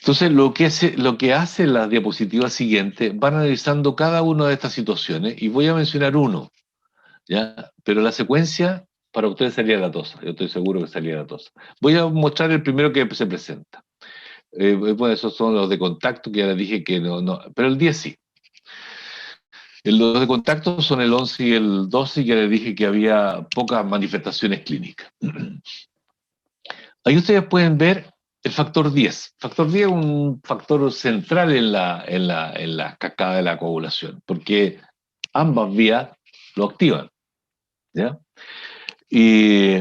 Entonces, lo que hace la diapositiva siguiente, van analizando cada una de estas situaciones y voy a mencionar uno, ¿ya? Pero la secuencia para ustedes sería latosa, yo estoy seguro que sería latosa. Voy a mostrar el primero que se presenta. Bueno, esos son los de contacto, que ya les dije que no, pero el 10 sí. Los de contacto son el 11 y el 12, y ya les dije que había pocas manifestaciones clínicas. Ahí ustedes pueden ver el factor 10. Factor 10 es un factor central en la cascada de la coagulación, porque ambas vías lo activan, ¿ya? Y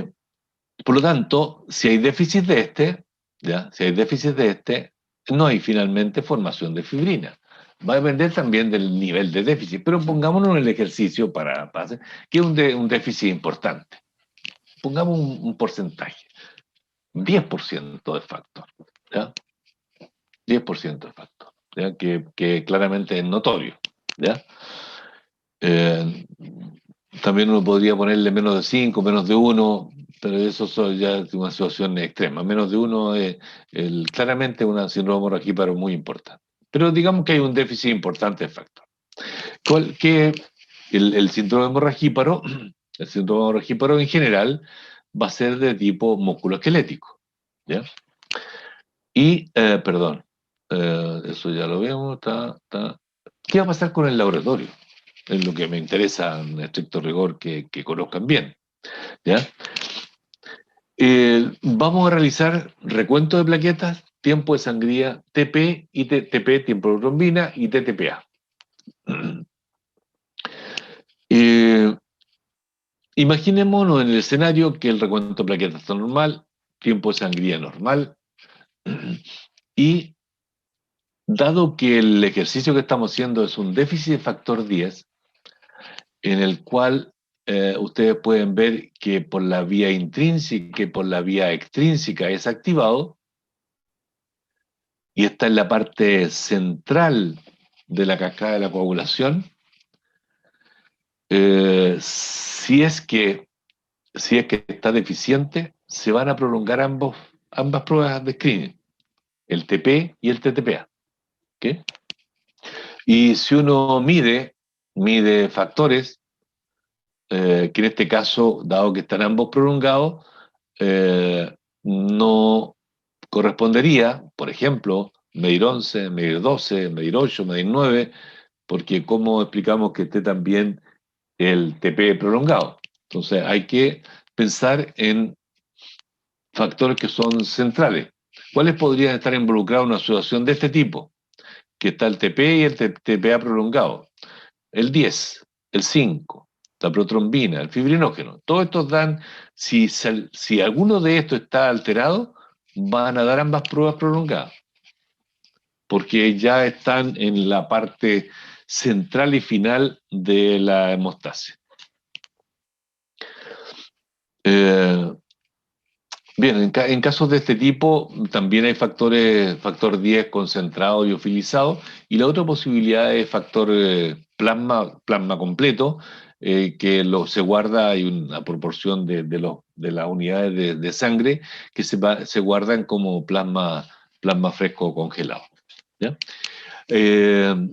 por lo tanto, si hay déficit de este, ¿ya? Si hay déficit de este, no hay finalmente formación de fibrina. Va a depender también del nivel de déficit, pero pongámonos en el ejercicio para hacer, que es un déficit importante. Pongamos un porcentaje, 10% de factor, ¿ya? 10% de factor, ¿ya? Que claramente es notorio, ¿ya? Eh, También uno podría ponerle menos de 5, menos de 1, pero eso ya es una situación extrema. Menos de 1 es claramente una síndrome hemorragia muy importante. Pero digamos que hay un déficit importante de factor. Que el síndrome hemorragíparo, el síndrome hemorragíparo en general, va a ser de tipo musculoesquelético, ¿ya? Y, perdón, eso ya lo vemos, ¿Qué va a pasar con el laboratorio? Es lo que me interesa en estricto rigor que conozcan bien, ¿ya? Vamos a realizar recuento de plaquetas, tiempo de sangría, TP, y TP, tiempo de trombina, y TTPA. Imaginémonos en el escenario que el recuento de plaquetas está normal, tiempo de sangría normal, y dado que el ejercicio que estamos haciendo es un déficit de factor 10, en el cual ustedes pueden ver que por la vía intrínseca y por la vía extrínseca es activado, y está en la parte central de la cascada de la coagulación. Si es que está deficiente, se van a prolongar ambas pruebas de screening, el TP y el TTPA. ¿Okay? Y si uno mide factores, que en este caso, dado que están ambos prolongados, no correspondería, por ejemplo, medir 11, medir 12, medir 8, medir 9, porque ¿cómo explicamos que esté también el TP prolongado? Entonces hay que pensar en factores que son centrales. ¿Cuáles podrían estar involucrados en una situación de este tipo? Que está el TP y el TPA prolongado. El 10, el 5, la protrombina, el fibrinógeno. Todos estos dan, si alguno de estos está alterado, van a dar ambas pruebas prolongadas, porque ya están en la parte central y final de la hemostasia. Eh, Bien, en casos de este tipo también hay factor 10 concentrado y ofilizado, y la otra posibilidad es factor plasma completo, que se guarda, hay una proporción de las unidades de sangre que se guardan como plasma fresco congelado. ¿Ya?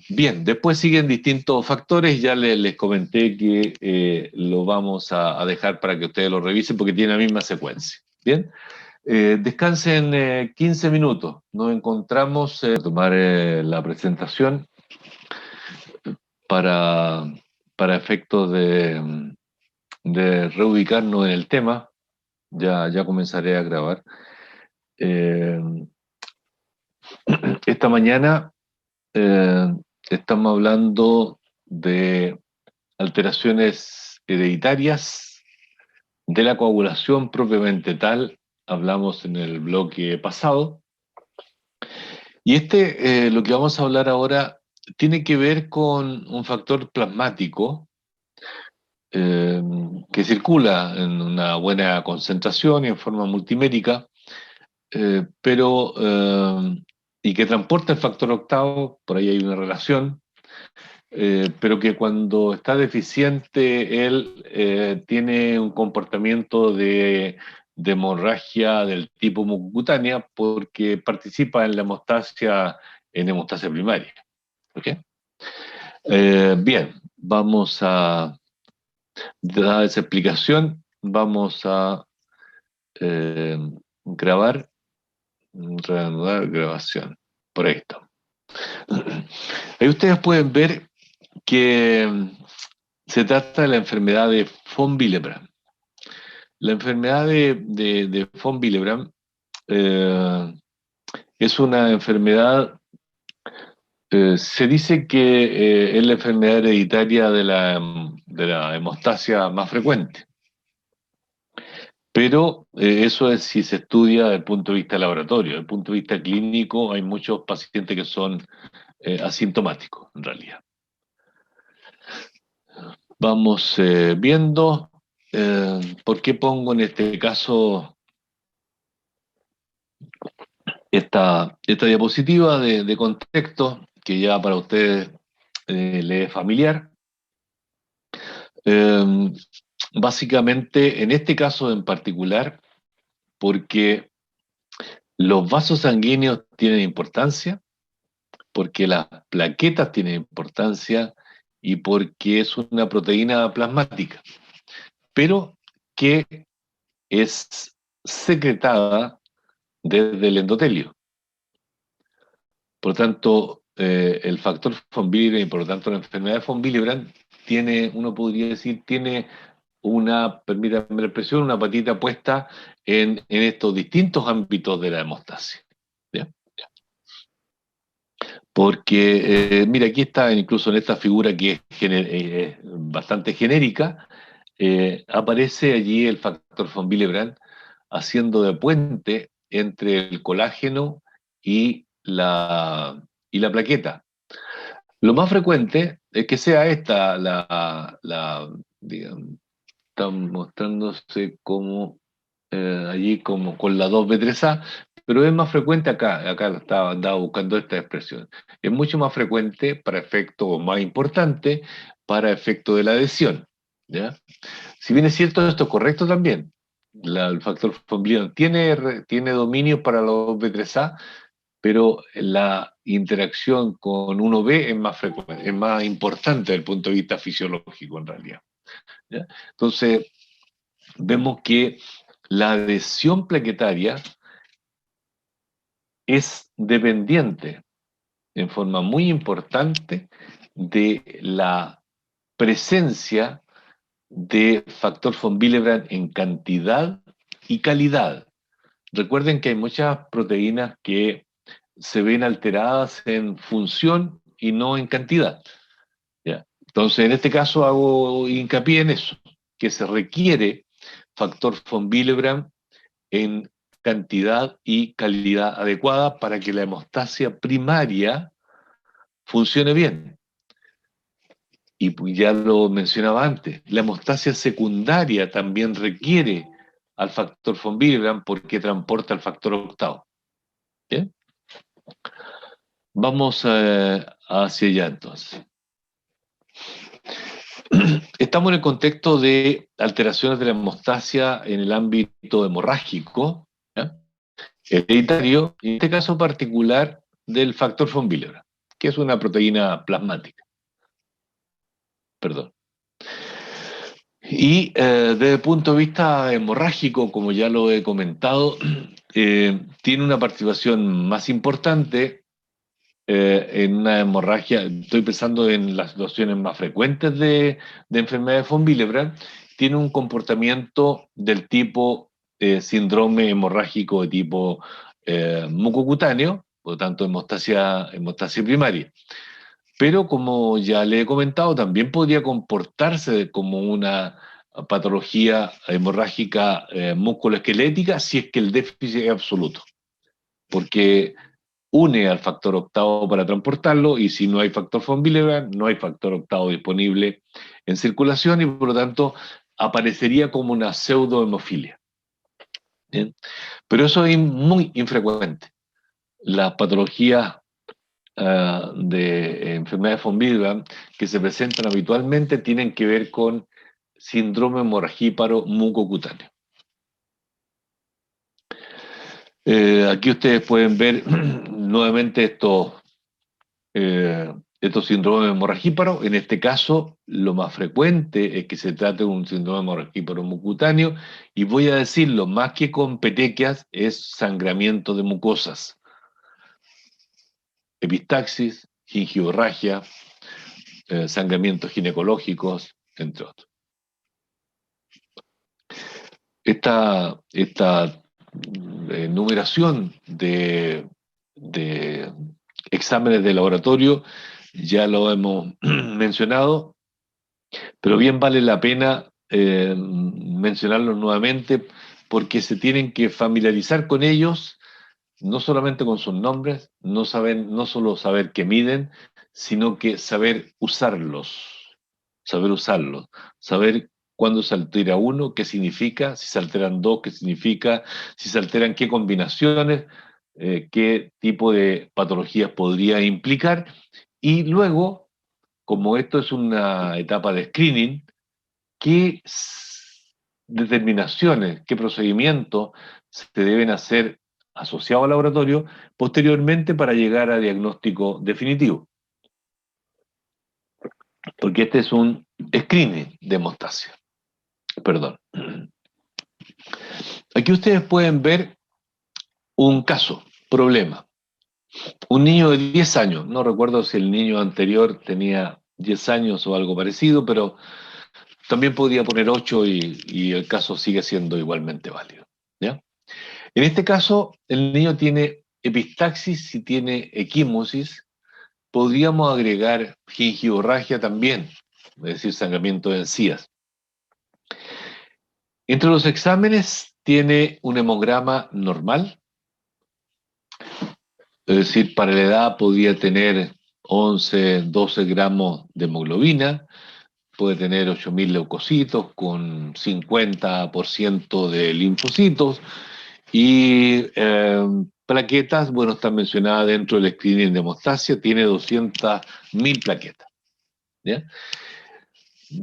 Bien, después siguen distintos factores, ya les comenté que lo vamos a dejar para que ustedes lo revisen porque tiene la misma secuencia. Bien. Descansen 15 minutos. Nos encontramos a tomar la presentación para, para efectos de reubicarnos en el tema. Ya comenzaré a grabar. Eh, esta mañana eh, estamos hablando de alteraciones hereditarias de la coagulación propiamente tal. Hablamos en el bloque pasado. Y lo que vamos a hablar ahora, tiene que ver con un factor plasmático eh, que circula en una buena concentración y en forma multimérica, y que transporta el factor octavo, por ahí hay una relación, pero que cuando está deficiente él tiene un comportamiento de hemorragia del tipo mucocutánea porque participa en hemostasia primaria. ¿Ok? Bien, vamos a dar esa explicación, vamos a eh, grabar, reanudar grabación. Por ahí está. Ahí ustedes pueden ver que se trata de la enfermedad de von Willebrand. La enfermedad de von Willebrand es una enfermedad, se dice que es la enfermedad hereditaria de la hemostasia más frecuente, pero eso es si se estudia desde el punto de vista laboratorio. Desde el punto de vista clínico hay muchos pacientes que son asintomáticos en realidad. Vamos viendo por qué pongo en este caso esta diapositiva de contexto que ya para ustedes les es familiar. Eh, Básicamente, en este caso en particular, porque los vasos sanguíneos tienen importancia, porque las plaquetas tienen importancia y porque es una proteína plasmática, pero que es secretada desde el endotelio. Por tanto, el factor von Willebrand y por lo tanto la enfermedad de von Willebrand tiene, uno podría decir, tiene permítanme la expresión, una patita puesta en estos distintos ámbitos de la hemostasia. ¿Ya? Porque, mira, aquí está, incluso en esta figura que es bastante genérica, aparece allí el factor von Willebrand haciendo de puente entre el colágeno y la plaqueta. Lo más frecuente es que sea esta digamos, está mostrándose como allí como con la 2B3A, pero es más frecuente acá andaba buscando esta expresión. Es mucho más frecuente para efecto, o más importante, para efecto de la adhesión. ¿Ya? Si bien es cierto, esto es correcto también. El factor von Willebrand tiene dominio para la 2B3A, pero la interacción con 1B es más frecuente, es más importante desde el punto de vista fisiológico en realidad. ¿Ya? Entonces, vemos que la adhesión plaquetaria es dependiente en forma muy importante de la presencia de factor von Willebrand en cantidad y calidad. Recuerden que hay muchas proteínas que se ven alteradas en función y no en cantidad. ¿Ya? Entonces, en este caso hago hincapié en eso, que se requiere factor von Willebrand en cantidad y calidad adecuada para que la hemostasia primaria funcione bien. Y ya lo mencionaba antes, la hemostasia secundaria también requiere al factor von Willebrand porque transporta el factor octavo. ¿Bien? Vamos hacia allá entonces. Estamos en el contexto de alteraciones de la hemostasia en el ámbito hemorrágico, ¿ya? Hereditario, y en este caso particular del factor von Willebrand, que es una proteína plasmática. Perdón. Y desde el punto de vista hemorrágico, como ya lo he comentado, tiene una participación más importante en una hemorragia. Estoy pensando en las situaciones más frecuentes de enfermedad de von Willebrand. Tiene un comportamiento del tipo síndrome hemorrágico de tipo mucocutáneo, por lo tanto hemostasia primaria. Pero como ya le he comentado, también podría comportarse como una patología hemorrágica musculoesquelética si es que el déficit es absoluto, porque une al factor octavo para transportarlo y si no hay factor von Willebrand, no hay factor octavo disponible en circulación y por lo tanto aparecería como una pseudohemofilia. ¿Bien? Pero eso es muy infrecuente. Las patologías de enfermedades von Willebrand que se presentan habitualmente tienen que ver con síndrome hemorragíparo mucocutáneo. Aquí ustedes pueden ver nuevamente estos síndromes hemorragíparos. En este caso, lo más frecuente es que se trate de un síndrome hemorragíparo mucocutáneo y voy a decirlo, más que con petequias, es sangramiento de mucosas, epistaxis, gingivorragia, sangramientos ginecológicos, entre otros. Esta numeración de exámenes de laboratorio ya lo hemos mencionado, pero bien vale la pena mencionarlos nuevamente porque se tienen que familiarizar con ellos, no solamente con sus nombres, no solo saber qué miden, sino que saber usarlos, saber cuándo se altera uno, qué significa, si se alteran dos, qué significa, si se alteran qué combinaciones, qué tipo de patologías podría implicar, y luego, como esto es una etapa de screening, qué determinaciones, qué procedimientos se deben hacer asociados al laboratorio posteriormente para llegar a diagnóstico definitivo. Porque este es un screening de hemostasia. Perdón. Aquí ustedes pueden ver un caso, problema. Un niño de 10 años, no recuerdo si el niño anterior tenía 10 años o algo parecido, pero también podía poner 8 y el caso sigue siendo igualmente válido. ¿Ya? En este caso, el niño tiene epistaxis y tiene equimosis. Podríamos agregar gingivorragia también, es decir, sangramiento de encías. Entre los exámenes tiene un hemograma normal, es decir, para la edad podría tener 11, 12 gramos de hemoglobina, puede tener 8.000 leucocitos con 50% de linfocitos y plaquetas, bueno, están mencionadas dentro del screening de hemostasia, tiene 200.000 plaquetas. ¿Ya?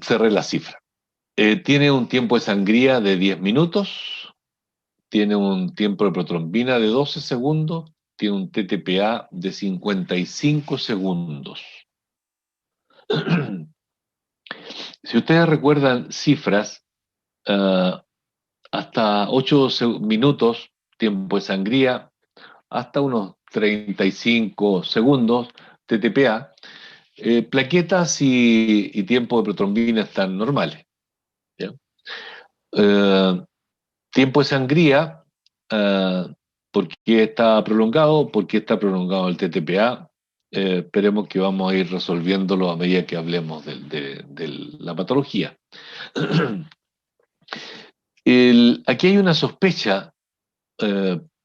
Cerré la cifra. Tiene un tiempo de sangría de 10 minutos, tiene un tiempo de protrombina de 12 segundos, tiene un TTPA de 55 segundos. Si ustedes recuerdan cifras, hasta 8 minutos, tiempo de sangría, hasta unos 35 segundos, TTPA, plaquetas y tiempo de protrombina están normales. ¿Ya? Eh, Tiempo de sangría, eh, ¿por qué está prolongado? ¿Por qué está prolongado el TTPA? Esperemos que vamos a ir resolviéndolo a medida que hablemos de la patología. Aquí hay una sospecha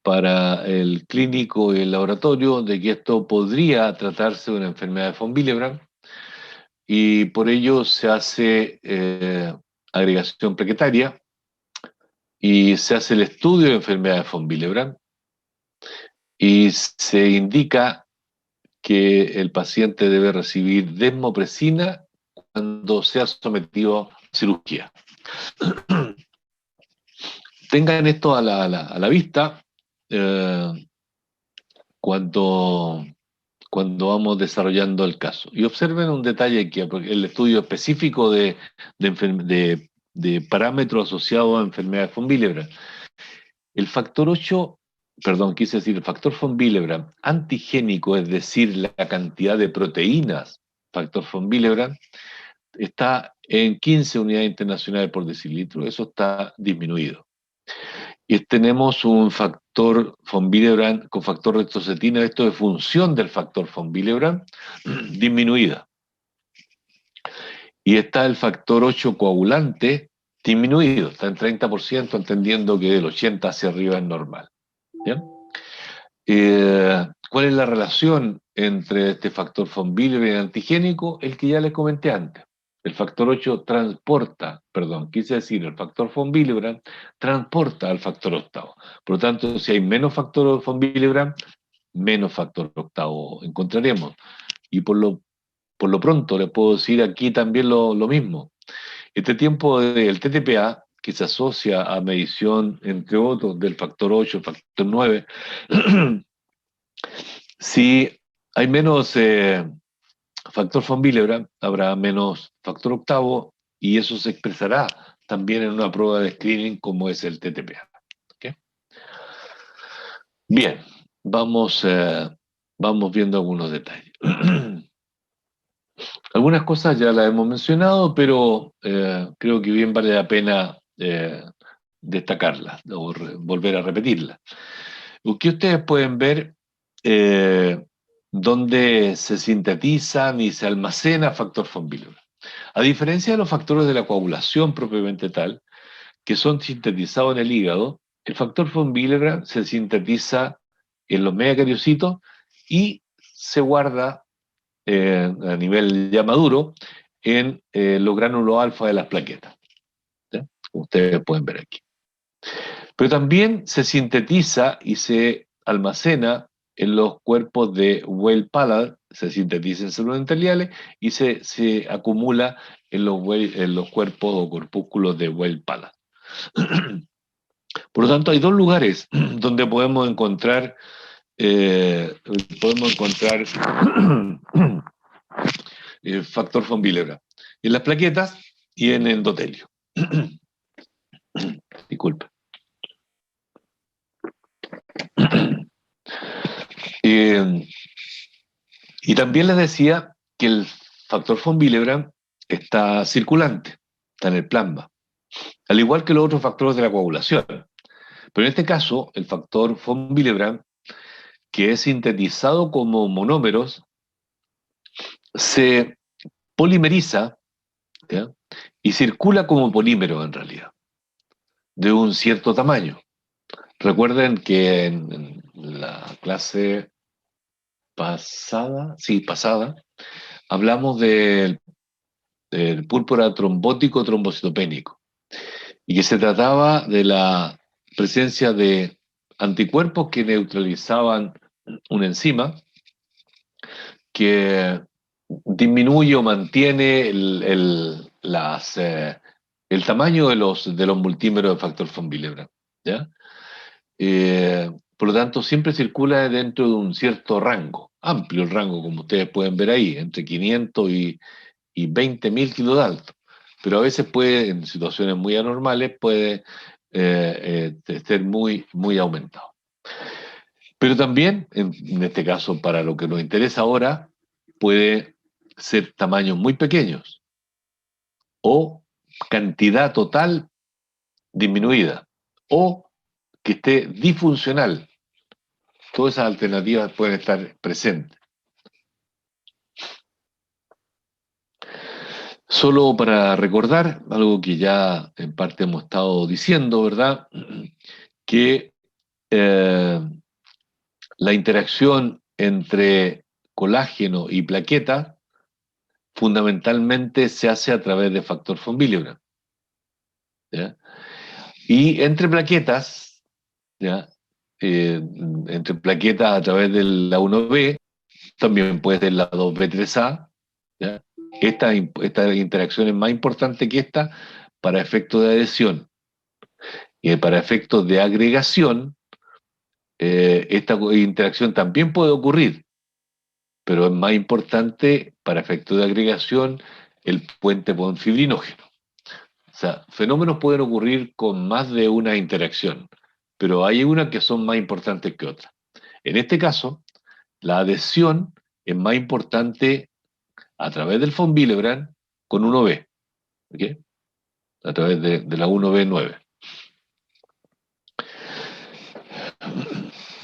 para el clínico y el laboratorio de que esto podría tratarse de una enfermedad de von Willebrand y por ello se hace agregación plaquetaria y se hace el estudio de enfermedad de von Willebrand y se indica que el paciente debe recibir desmopresina cuando sea sometido a cirugía. Tengan esto a la vista eh, cuando, cuando vamos desarrollando el caso. Y observen un detalle aquí, porque el estudio específico de parámetros asociados a enfermedades von Willebrand. El factor 8, perdón, quise decir el factor von Willebrand antigénico, es decir, la cantidad de proteínas, factor von Willebrand, está en 15 unidades internacionales por decilitro, eso está disminuido. Y tenemos un factor von Willebrand con factor retrocetina, esto de función del factor von Willebrand, disminuida. Y está el factor 8 coagulante disminuido, está en 30%, entendiendo que del 80 hacia arriba es normal. ¿Bien? ¿Cuál es la relación entre este factor von Willebrand y antigénico? El que ya les comenté antes. El factor 8 transporta, perdón, quise decir, el factor von Willebrand transporta al factor octavo. Por lo tanto, si hay menos factor von Willebrand, menos factor octavo encontraremos. Y por lo pronto les puedo decir aquí también lo mismo. Este tiempo del TTPA, que se asocia a medición, entre otros, del factor 8, factor 9, si hay menos factor von Willebrand, habrá menos factor octavo y eso se expresará también en una prueba de screening como es el TTPA. ¿Okay? Bien, vamos viendo algunos detalles. Algunas cosas ya las hemos mencionado, pero creo que bien vale la pena destacarlas o volver a repetirlas. Aquí ustedes pueden ver dónde se sintetizan y se almacena factor von Willebrand. A diferencia de los factores de la coagulación propiamente tal, que son sintetizados en el hígado, el factor von Willebrand se sintetiza en los megacariocitos y se guarda a nivel ya maduro en los gránulos alfa de las plaquetas. ¿Ya? Como ustedes pueden ver aquí. Pero también se sintetiza y se almacena en los cuerpos de Weil-Pallad, se sintetiza en células endoteliales y se acumula en los cuerpos o corpúsculos de Weil-Pallad. Por lo tanto, hay dos lugares donde podemos encontrar el factor von Willebrand, en las plaquetas y en el endotelio. Disculpe. Y también les decía que el factor von Willebrand está circulante, está en el plasma, al igual que los otros factores de la coagulación. Pero en este caso, el factor von Willebrand, que es sintetizado como monómeros, se polimeriza, ¿ya? Y circula como polímero en realidad, de un cierto tamaño. Recuerden que en la clase pasada, hablamos del púrpura trombótico trombocitopénico y que se trataba de la presencia de anticuerpos que neutralizaban una enzima que disminuye o mantiene el tamaño de los multímeros de factor von Willebrand, ¿ya? Por lo tanto, siempre circula dentro de un cierto rango, amplio el rango, como ustedes pueden ver ahí, entre 500 y 20.000 kilodaltos. Pero a veces puede, en situaciones muy anormales, puede ser muy, muy aumentado. Pero también, en este caso, para lo que nos interesa ahora, puede ser tamaños muy pequeños o cantidad total disminuida o que esté disfuncional. Todas esas alternativas pueden estar presentes. Solo para recordar algo que ya en parte hemos estado diciendo, ¿verdad? Que eh, la interacción entre colágeno y plaqueta fundamentalmente se hace a través de factor von Willebrand, ¿ya? Y entre plaquetas, ¿ya? Entre plaquetas a través de la 1B, también puede ser la 2B3A, ¿ya? Esta interacción es más importante que esta para efectos de adhesión. Y para efectos de agregación, esta interacción también puede ocurrir, pero es más importante para efectos de agregación el puente fibrinógeno. O sea, fenómenos pueden ocurrir con más de una interacción, pero hay unas que son más importantes que otras. En este caso, la adhesión es más importante a través del von Willebrand con 1B, ¿ok? A través de la 1B9.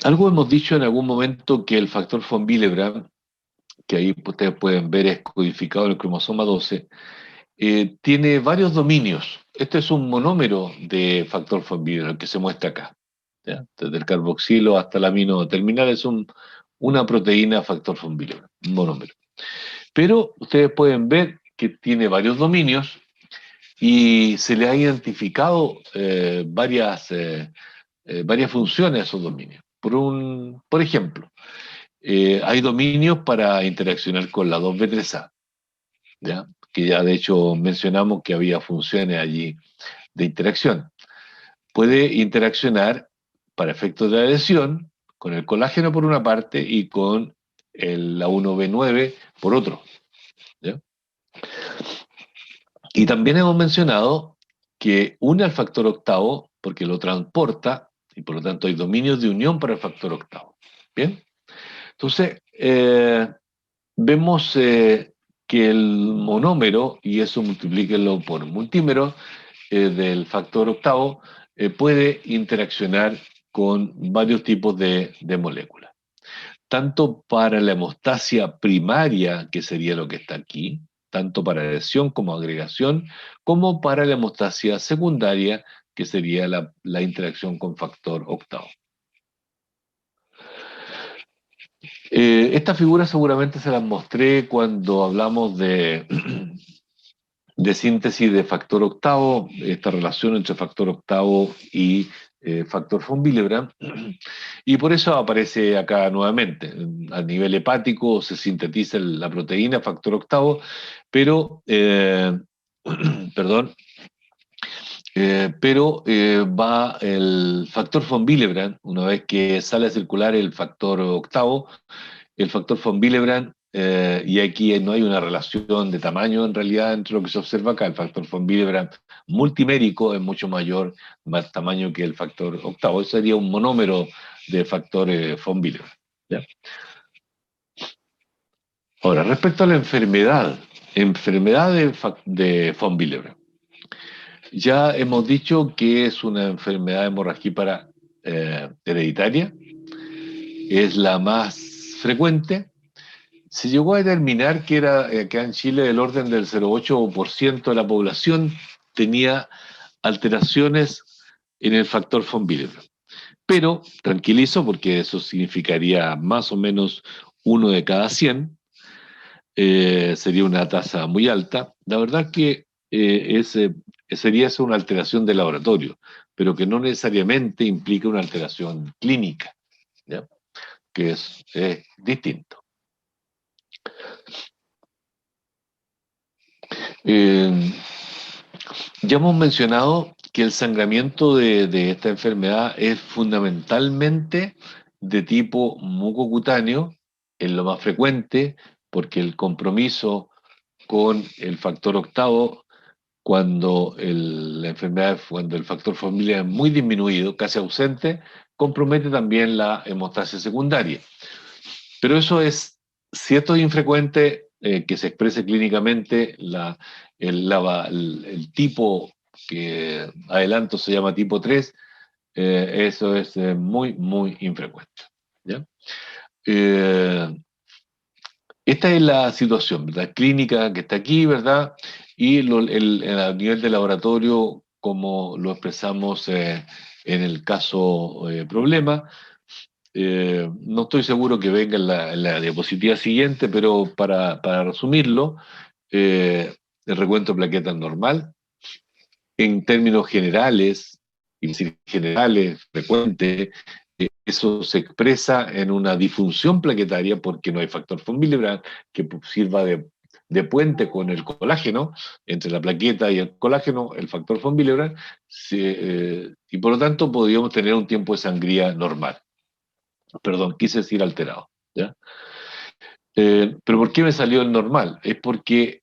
Algo hemos dicho en algún momento que el factor von Willebrand, que ahí ustedes pueden ver es codificado en el cromosoma 12, tiene varios dominios. Este es un monómero de factor von Willebrand que se muestra acá, ¿ya? Desde el carboxilo hasta el amino terminal es una proteína factor von Willebrand, un monómero. Pero ustedes pueden ver que tiene varios dominios y se le ha identificado varias funciones a esos dominios. Por ejemplo, hay dominios para interaccionar con la 2B3A, ¿ya? Que ya de hecho mencionamos que había funciones allí de interacción. Puede interaccionar para efectos de adhesión con el colágeno por una parte y con la 1B9 por otro, ¿ya? Y también hemos mencionado que une al factor octavo porque lo transporta y por lo tanto hay dominios de unión para el factor octavo. Bien, entonces vemos que el monómero, y eso multiplíquenlo por multímero, del factor octavo, puede interaccionar con varios tipos de moléculas. Tanto para la hemostasia primaria, que sería lo que está aquí, tanto para adhesión como agregación, como para la hemostasia secundaria, que sería la interacción con factor octavo. Esta figura seguramente se las mostré cuando hablamos de síntesis de factor octavo, esta relación entre factor octavo y factor von Willebrand, y por eso aparece acá nuevamente. A nivel hepático se sintetiza la proteína factor octavo, pero, perdón, va el factor von Willebrand, una vez que sale a circular el factor octavo, el factor von Willebrand, y aquí no hay una relación de tamaño en realidad entre lo que se observa acá, el factor von Willebrand multimérico es mucho mayor, más tamaño que el factor octavo, eso sería un monómero de factor von Willebrand, ¿ya? Ahora, respecto a la enfermedad de von Willebrand, ya hemos dicho que es una enfermedad hemorragípara hereditaria, es la más frecuente. Se llegó a determinar que era acá en Chile del orden del 0,8% de la población tenía alteraciones en el factor von Willebrand. Pero tranquilizo porque eso significaría más o menos 1 de cada 100, sería una tasa muy alta. La verdad que sería eso una alteración de laboratorio, pero que no necesariamente implica una alteración clínica, ¿ya? Que es distinto. Eh, ya hemos mencionado que el sangramiento de esta enfermedad es fundamentalmente de tipo mucocutáneo, es lo más frecuente, porque el compromiso con el factor octavo cuando cuando el factor familia es muy disminuido, casi ausente, compromete también la hemostasia secundaria. Pero eso es, si esto es infrecuente, que se exprese clínicamente, el tipo que adelanto se llama tipo 3, eso es muy, muy infrecuente. ¿Ya? Eh, Esta es la situación, ¿verdad? Clínica que está aquí, ¿verdad? Y a nivel de laboratorio, como lo expresamos en el caso problema. No estoy seguro que venga en la diapositiva siguiente, pero para resumirlo, el recuento de plaquetas normal, en términos generales, y decir generales, frecuentes, eso se expresa en una disfunción plaquetaria porque no hay factor von Willebrand que sirva de puente con el colágeno, entre la plaqueta y el colágeno, el factor von Willebrand, y por lo tanto podríamos tener un tiempo de sangría normal. Perdón, quise decir alterado. ¿Ya? Pero ¿por qué me salió el normal? Es porque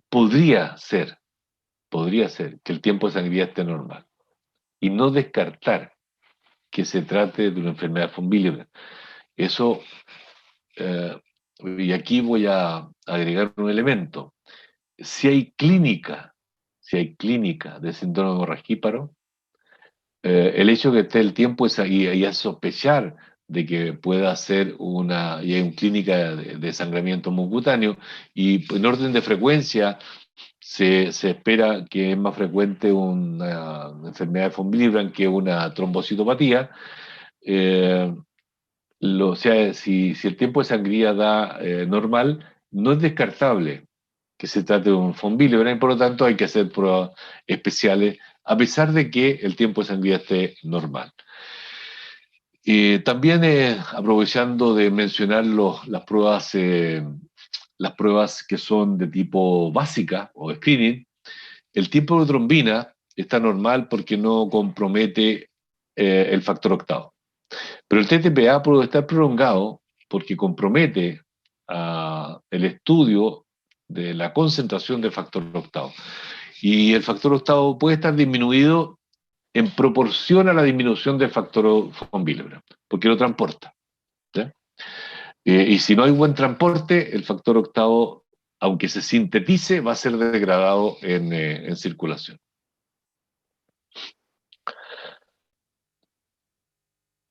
podría ser, podría ser que el tiempo de sangría esté normal y no descartar que se trate de una enfermedad von Willebrand. Eso, eh, y aquí voy a agregar un elemento. Si hay clínica, si hay clínica de síndrome hemorragíparo, el hecho de que esté el tiempo es ahí, y a sospechar de que pueda ser y hay una clínica de sangramiento mucutáneo, y en orden de frecuencia se espera que es más frecuente una enfermedad de von Willebrand que una trombocitopatía. eh, o sea, si el tiempo de sangría da normal, no es descartable que se trate de un von Willebrand, y por lo tanto hay que hacer pruebas especiales, a pesar de que el tiempo de sangría esté normal. También aprovechando de mencionar las pruebas que son de tipo básica o screening, el tiempo de trombina está normal porque no compromete el factor octavo. Pero el TTPA puede estar prolongado porque compromete el estudio de la concentración del factor octavo. Y el factor octavo puede estar disminuido en proporción a la disminución del factor von Willebrand, porque lo transporta. ¿Ya? Y si no hay buen transporte, el factor octavo, aunque se sintetice, va a ser degradado en circulación.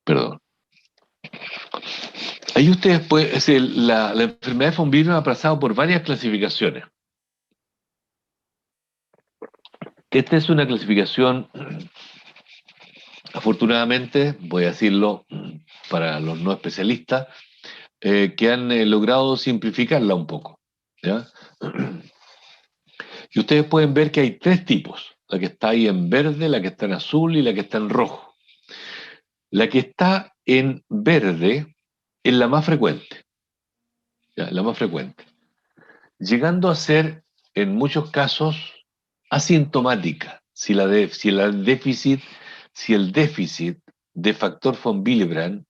Perdón. Ahí ustedes pueden, la enfermedad de von Willebrand ha pasado por varias clasificaciones. Esta es una clasificación, afortunadamente, voy a decirlo para los no especialistas, que han logrado simplificarla un poco. ¿Ya? Y ustedes pueden ver que hay tres tipos: la que está ahí en verde, la que está en azul y la que está en rojo. La que está en verde es la más frecuente, ¿ya? La más frecuente, llegando a ser en muchos casos asintomática si el déficit de factor von Willebrand,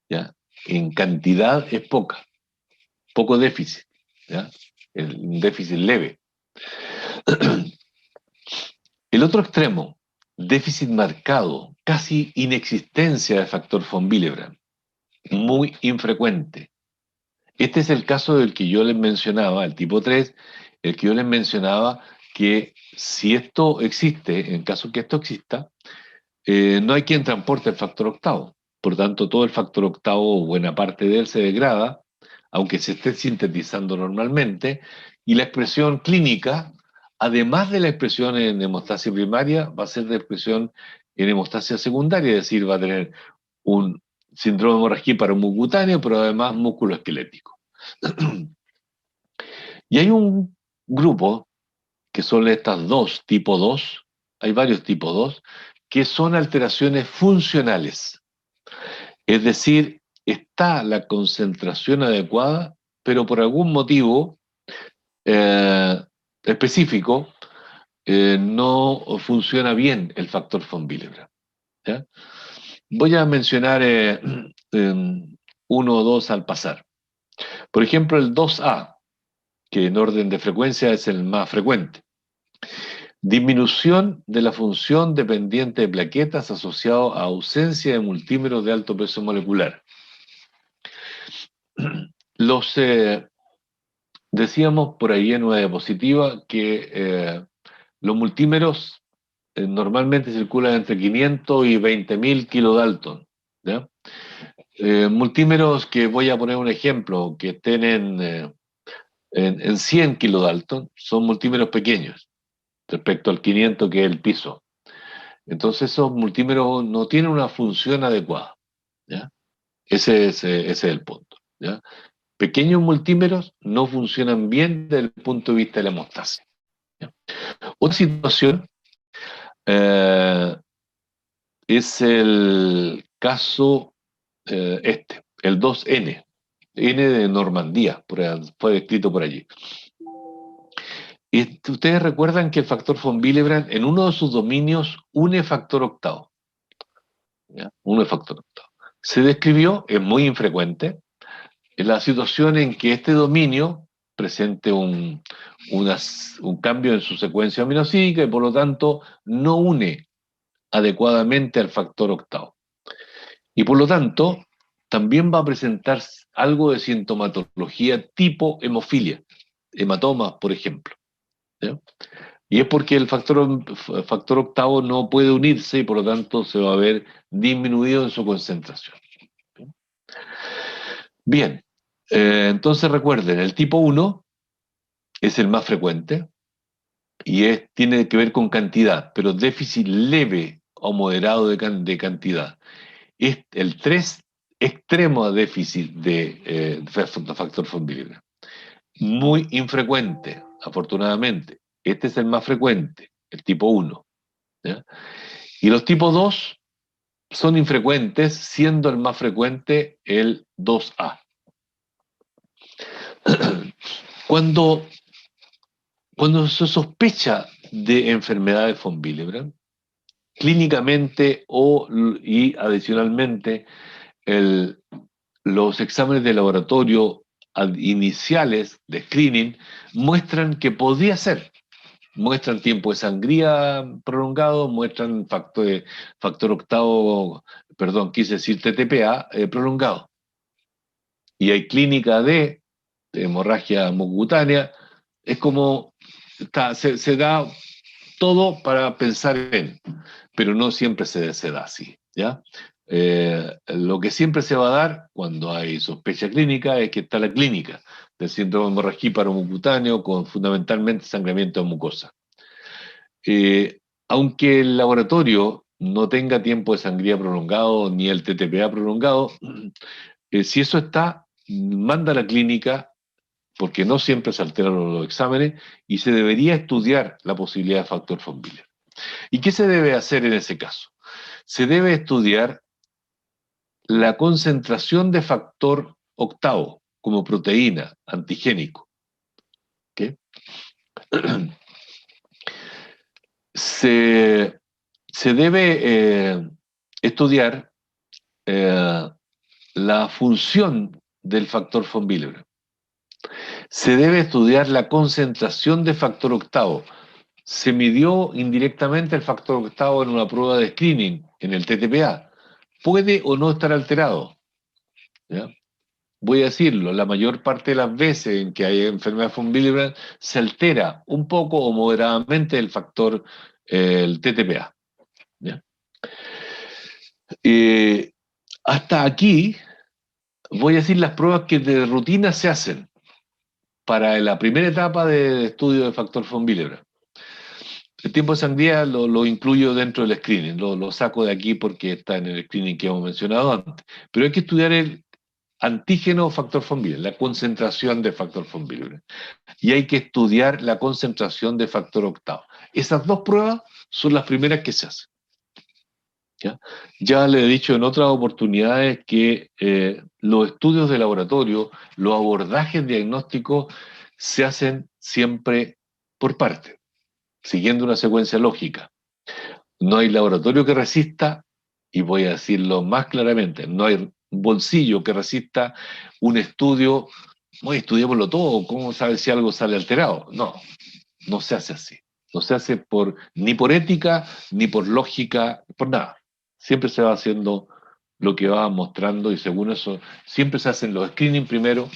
¿ya?, en cantidad es poco déficit, ¿ya? Un déficit leve. El otro extremo, déficit marcado, casi inexistencia de factor von Willebrand, muy infrecuente. Este es el caso del que yo les mencionaba, el tipo 3, el que yo les mencionaba que si esto existe, en caso que esto exista, no hay quien transporte el factor octavo. Por tanto, todo el factor octavo, o buena parte de él, se degrada, aunque se esté sintetizando normalmente, y la expresión clínica, además de la expresión en hemostasia primaria, va a ser de expresión en hemostasia secundaria, es decir, va a tener un síndrome hemorragíparo mucutáneo, pero además músculo esquelético. Y hay un grupo que son estas dos, tipo 2, hay varios tipo 2, que son alteraciones funcionales. Es decir, está la concentración adecuada, pero por algún motivo eh, específico no funciona bien el factor von Willebrand. ¿Ya? Voy a mencionar uno o dos al pasar. Por ejemplo, el 2A, que en orden de frecuencia es el más frecuente. Disminución de la función dependiente de plaquetas asociado a ausencia de multímeros de alto peso molecular. Los, decíamos por ahí en una diapositiva que los multímeros normalmente circulan entre 500 y 20.000 kilodalton, ¿ya? Multímeros que voy a poner un ejemplo, que estén en 100 kilodalton, son multímeros pequeños respecto al 500 que es el piso. Entonces esos multímeros no tienen una función adecuada, ¿ya? Ese es el punto, ¿ya? Pequeños multímeros no funcionan bien desde el punto de vista de la hemostasia, ¿ya? Otra situación eh, es el caso el 2N, N de Normandía, fue descrito por allí. Y ustedes recuerdan que el factor von Willebrand en uno de sus dominios une factor octavo, ¿ya? Une factor octavo. Se describió, es muy infrecuente, en la situación en que este dominio presente un cambio en su secuencia aminosídica y por lo tanto no une adecuadamente al factor octavo. Y por lo tanto, también va a presentar algo de sintomatología tipo hemofilia, hematomas, por ejemplo, ¿ya? Y es porque el factor octavo no puede unirse y por lo tanto se va a ver disminuido en su concentración. Bien, entonces recuerden, el tipo 1 es el más frecuente y tiene que ver con cantidad, pero déficit leve o moderado de cantidad. Es el 3 extremo de déficit de factor von Willebrand. Muy infrecuente, afortunadamente. Este es el más frecuente, el tipo 1, ¿ya? Y los tipos 2 son infrecuentes, siendo el más frecuente el 2A. Cuando, cuando se sospecha de enfermedades von Willebrand, clínicamente y adicionalmente los exámenes de laboratorio iniciales de screening muestran que podría ser. Muestran tiempo de sangría prolongado, muestran factor octavo, perdón, quise decir TTPA prolongado. Y hay clínica de hemorragia mucocutánea, es como se da todo para pensar en, pero no siempre se da así, ¿ya? Lo que siempre se va a dar cuando hay sospecha clínica es que está la clínica del síndrome de hemorragia mucocutáneo con fundamentalmente sangramiento de mucosa. Aunque el laboratorio no tenga tiempo de sangría prolongado ni el TTPA prolongado, si eso está, manda a la clínica porque no siempre se alteran los exámenes y se debería estudiar la posibilidad de factor von Willebrand. ¿Y qué se debe hacer en ese caso? Se debe estudiar la concentración de factor octavo como proteína antigénico. ¿Okay? Se debe estudiar la función del factor von Willebrand. Se debe estudiar la concentración de factor octavo. Se midió indirectamente el factor octavo en una prueba de screening, en el TTPA. Puede o no estar alterado, ¿ya? Voy a decirlo, la mayor parte de las veces en que hay enfermedad von Willebrand se altera un poco o moderadamente el factor, el TTPA, ¿ya? Hasta aquí voy a decir las pruebas que de rutina se hacen para la primera etapa de estudio de factor von Willebrand. El tiempo de sangría lo incluyo dentro del screening, lo saco de aquí porque está en el screening que hemos mencionado antes. Pero hay que estudiar el antígeno factor von Willebrand, la concentración de factor von Willebrand. Y hay que estudiar la concentración de factor octavo. Esas dos pruebas son las primeras que se hacen. Ya le he dicho en otras oportunidades que los estudios de laboratorio, los abordajes diagnósticos se hacen siempre por parte, siguiendo una secuencia lógica. No hay laboratorio que resista, y voy a decirlo más claramente, no hay bolsillo que resista un estudio, estudiémoslo todo, ¿cómo sabes si algo sale alterado? No, no se hace así. No se hace ni por ética, ni por lógica, por nada. Siempre se va haciendo lo que va mostrando y según eso, siempre se hacen los screening primero,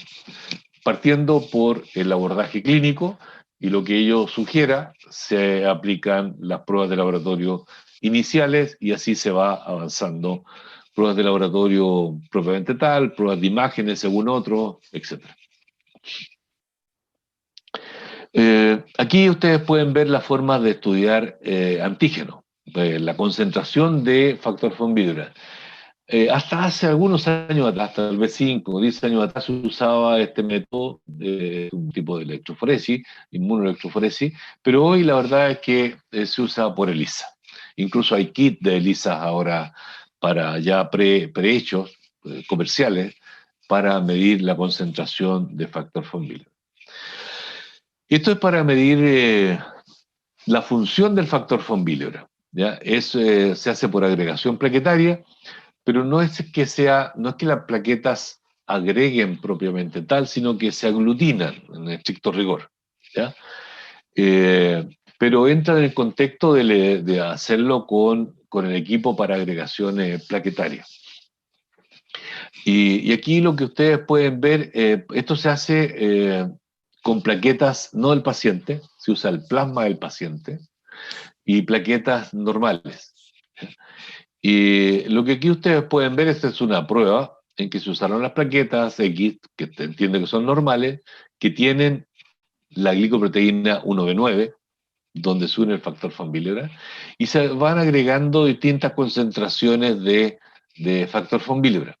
partiendo por el abordaje clínico y lo que ello sugiera, se aplican las pruebas de laboratorio iniciales y así se va avanzando. Pruebas de laboratorio propiamente tal, pruebas de imágenes según otros, etc. Aquí ustedes pueden ver la forma de estudiar antígeno, la concentración de factor von Willebrand. Hasta hace algunos años atrás, tal vez 5 o 10 años atrás, se usaba este método de un tipo de electroforesis, inmunoelectroforesis, pero hoy la verdad es que se usa por ELISA. Incluso hay kits de ELISA ahora para ya prehechos, comerciales, para medir la concentración de factor von Willebrand. Esto es para medir la función del factor von Willebrand. ¿Ya? Se hace por agregación plaquetaria, pero no es que las plaquetas agreguen propiamente tal, sino que se aglutinan en estricto rigor. ¿Ya? Eh, pero entra en el contexto de hacerlo con el equipo para agregaciones plaquetarias. Y aquí lo que ustedes pueden ver, esto se hace con plaquetas no del paciente, se usa el plasma del paciente y plaquetas normales. Y lo que aquí ustedes pueden ver, esta es una prueba en que se usaron las plaquetas X, que se entiende que son normales, que tienen la glicoproteína 1B9, donde se une el factor von Willebrand, y se van agregando distintas concentraciones de factor von Willebrand.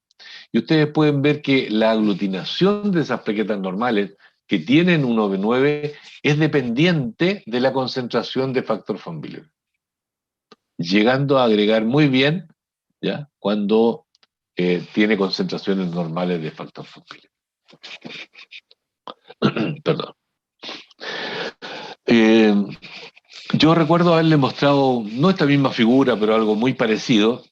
Y ustedes pueden ver que la aglutinación de esas plaquetas normales que tienen 1B9 es dependiente de la concentración de factor von Willebrand, llegando a agregar muy bien, ¿ya? Cuando tiene concentraciones normales de factor von Willebrand. Perdón. Eh, yo recuerdo haberle mostrado, no esta misma figura, pero algo muy parecido,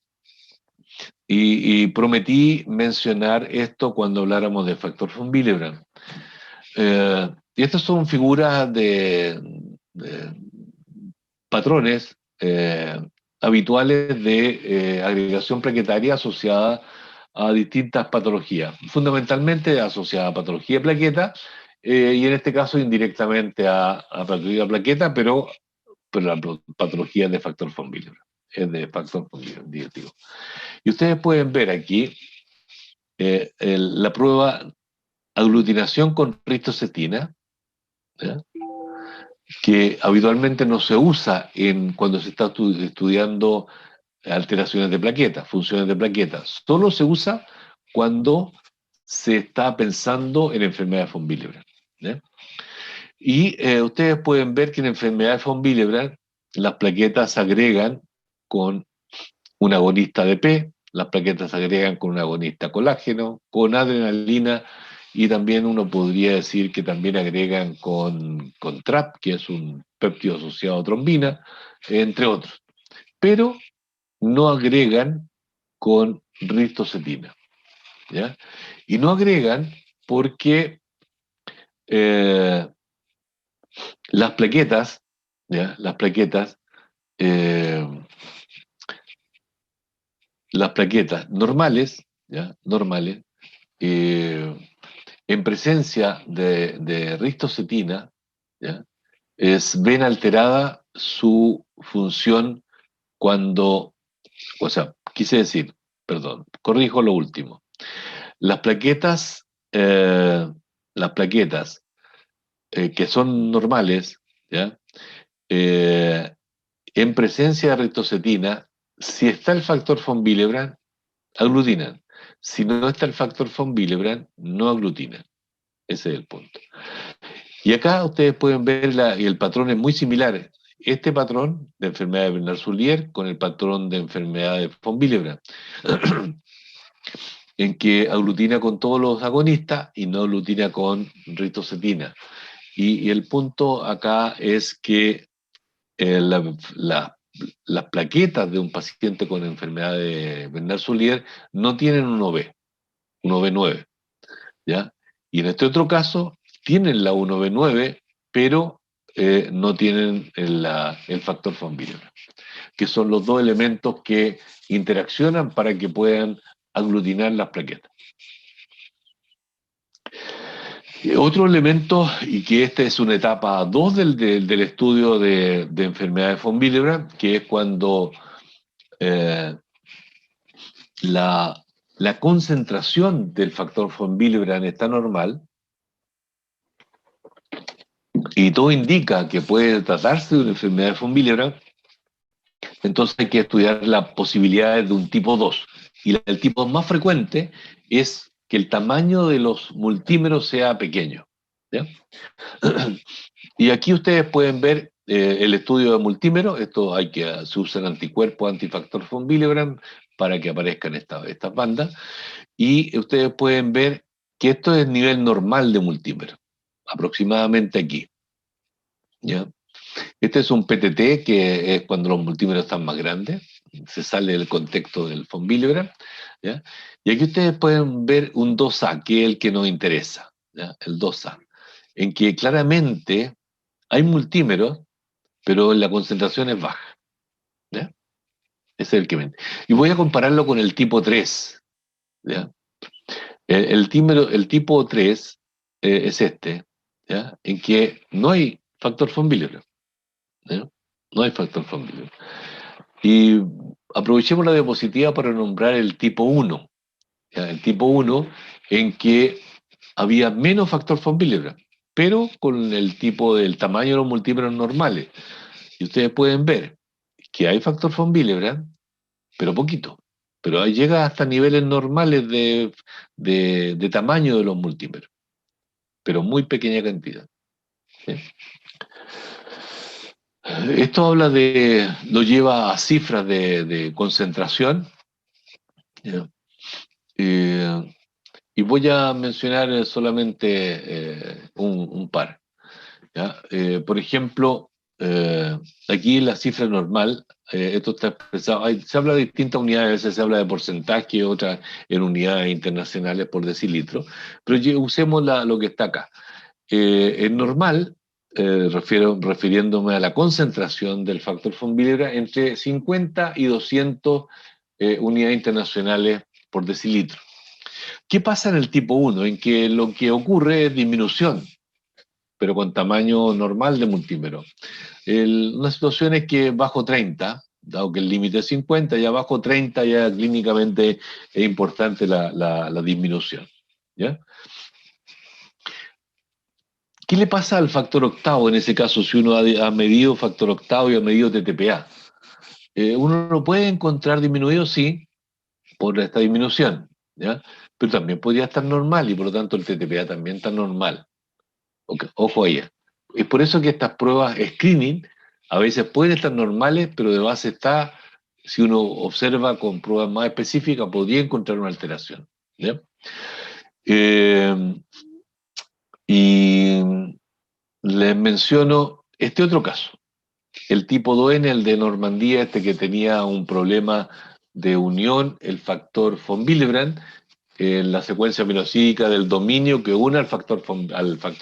y prometí mencionar esto cuando habláramos de factor von Willebrand. Y estas son figuras de patrones habituales de agregación plaquetaria asociada a distintas patologías, fundamentalmente asociada a patología de plaqueta, y en este caso indirectamente a patología de plaqueta, pero la patología es de factor von Willebrand, es de factor von Willebrand, digestivo. Y ustedes pueden ver aquí la prueba aglutinación con ristocetina, ¿ya? Que habitualmente no se usa cuando se está estudiando alteraciones de plaquetas, funciones de plaquetas. Solo se usa cuando se está pensando en enfermedad de von Willebrand, ¿ya? Y ustedes pueden ver que en enfermedad de von Willebrand las plaquetas se agregan con un agonista de P, las plaquetas se agregan con un agonista colágeno, con adrenalina, y también uno podría decir que también agregan con TRAP, que es un péptido asociado a trombina, entre otros. Pero no agregan con ristocetina, ¿ya? Y no agregan porque eh, las plaquetas, ¿ya? Eh, las plaquetas normales, ¿ya? Normales, eh, en presencia de ristocetina, ¿ya? Ven alterada su función cuando, o sea, quise decir, perdón, corrijo lo último. Las plaquetas, eh, las plaquetas que son normales, ¿ya? Eh, en presencia de ristocetina, si está el factor von Willebrand, aglutinan. Si no está el factor von Willebrand, no aglutinan. Ese es el punto. Y acá ustedes pueden ver y el patrón es muy similar. Este patrón de enfermedad de Bernard-Soulier con el patrón de enfermedad de von Willebrand, en que aglutina con todos los agonistas y no aglutina con ristocetina. Y el punto acá es que las plaquetas de un paciente con enfermedad de Bernard-Soulier no tienen un OB9, ¿ya? Y en este otro caso tienen la 1B9, pero no tienen el factor von Willebrand, que son los dos elementos que interaccionan para que puedan aglutinar las plaquetas. Otro elemento, y que esta es una etapa 2 del estudio de enfermedades von Willebrand, que es cuando la concentración del factor von Willebrand está normal, y todo indica que puede tratarse de una enfermedad de von Willebrand, entonces hay que estudiar las posibilidades de un tipo 2. Y el tipo más frecuente es que el tamaño de los multímeros sea pequeño, ¿ya? Y aquí ustedes pueden ver el estudio de multímeros. Esto se usan anticuerpos antifactor von Willebrand para que aparezcan estas bandas. Y ustedes pueden ver que esto es el nivel normal de multímero, aproximadamente aquí, ¿ya? Este es un PTT, que es cuando los multímeros están más grandes, se sale del contexto del von Willebrand, ¿ya? Y aquí ustedes pueden ver un 2A, que es el que nos interesa, ¿ya? El 2A, en que claramente hay multímeros, pero la concentración es baja, ¿ya? Ese es el que mente. Y voy a compararlo con el tipo 3, ¿ya? El tipo 3 es este, ¿ya? En que no hay factor von Willebrand, ¿ya? No hay factor von Willebrand. Y aprovechemos la diapositiva para nombrar el tipo 1, ¿ya? El tipo 1 en que había menos factor von Willebrand, pero con el tipo del tamaño de los multímeros normales. Y ustedes pueden ver que hay factor von Willebrand, pero poquito. Pero ahí llega hasta niveles normales de tamaño de los multímeros, pero muy pequeña cantidad, ¿sí? Esto lo lleva a cifras de concentración, ¿ya? Y voy a mencionar solamente un par, ¿ya? Por ejemplo, aquí la cifra normal, esto está expresado, se habla de distintas unidades, a veces se habla de porcentaje, otras en unidades internacionales por decilitro, pero usemos lo que está acá. Es normal, refiriéndome a la concentración del factor von Willebrand, entre 50 y 200 unidades internacionales por decilitro. ¿Qué pasa en el tipo 1? En que lo que ocurre es disminución, pero con tamaño normal de multímero. Una situación es que bajo 30, dado que el límite es 50, ya bajo 30 ya clínicamente es importante la disminución, ¿ya? ¿Qué le pasa al factor octavo en ese caso si uno ha medido factor octavo y ha medido TTPA? Uno lo puede encontrar disminuido, sí, por esta disminución, ¿ya? Pero también podría estar normal y por lo tanto el TTPA también está normal. Okay, ojo ahí. Es por eso que estas pruebas screening a veces pueden estar normales, pero de base está, si uno observa con pruebas más específicas, podría encontrar una alteración, ¿ya? Y les menciono este otro caso, el tipo 2N, el de Normandía, que tenía un problema de unión, el factor von Willebrand, en la secuencia aminosídica del dominio que une al factor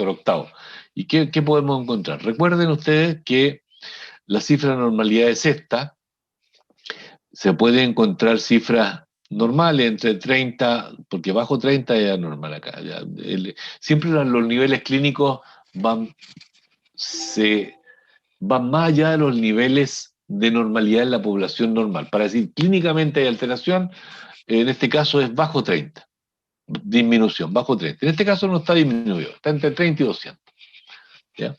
octavo. ¿Y qué podemos encontrar? Recuerden ustedes que la cifra de normalidad es esta. Se pueden encontrar cifras normales entre 30, porque bajo 30 ya es normal acá. Siempre los niveles clínicos van más allá de los niveles de normalidad en la población normal. Para decir clínicamente hay alteración, en este caso es bajo 30. Disminución, bajo 30. En este caso no está disminuido, está entre 30 y 200. ¿Ya?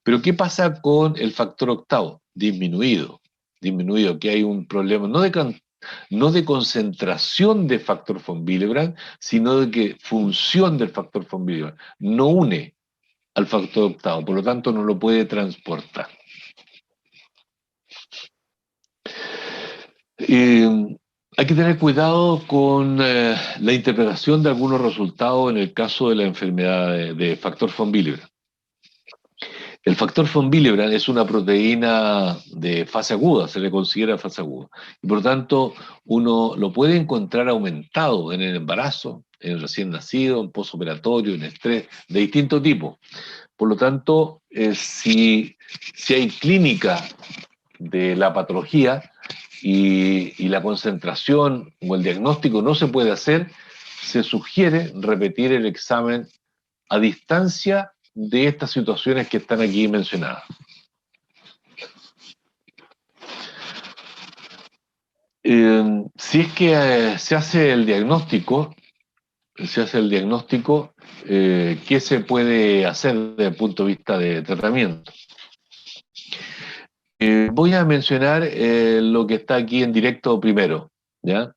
Pero ¿qué pasa con el factor octavo? Disminuido, que hay un problema no de concentración de factor von Willebrand, sino de que función del factor von Willebrand no une al factor octavo, por lo tanto no lo puede transportar. Hay que tener cuidado con la interpretación de algunos resultados en el caso de la enfermedad de factor von Willebrand. El factor von Willebrand es una proteína de fase aguda, se le considera fase aguda. Y por lo tanto, uno lo puede encontrar aumentado en el embarazo, en recién nacido, en posoperatorio, en estrés, de distinto tipo. Por lo tanto, si hay clínica de la patología y la concentración o el diagnóstico no se puede hacer, se sugiere repetir el examen a distancia de estas situaciones que están aquí mencionadas. Si es que se hace el diagnóstico, ¿qué se puede hacer desde el punto de vista de tratamiento? Voy a mencionar lo que está aquí en directo primero, ¿ya?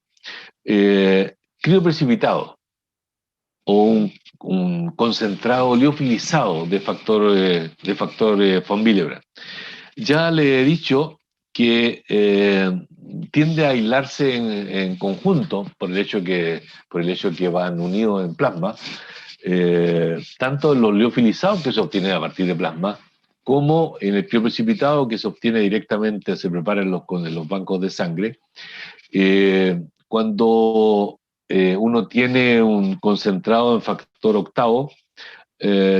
Crío precipitado o un concentrado liofilizado de factor von Willebrand. Ya le he dicho que tiende a aislarse en conjunto por el hecho que van unidos en plasma, tanto en los liofilizados que se obtienen a partir de plasma, como en el crioprecipitado que se obtiene directamente, se prepara en los bancos de sangre. Cuando uno tiene un concentrado en factor octavo,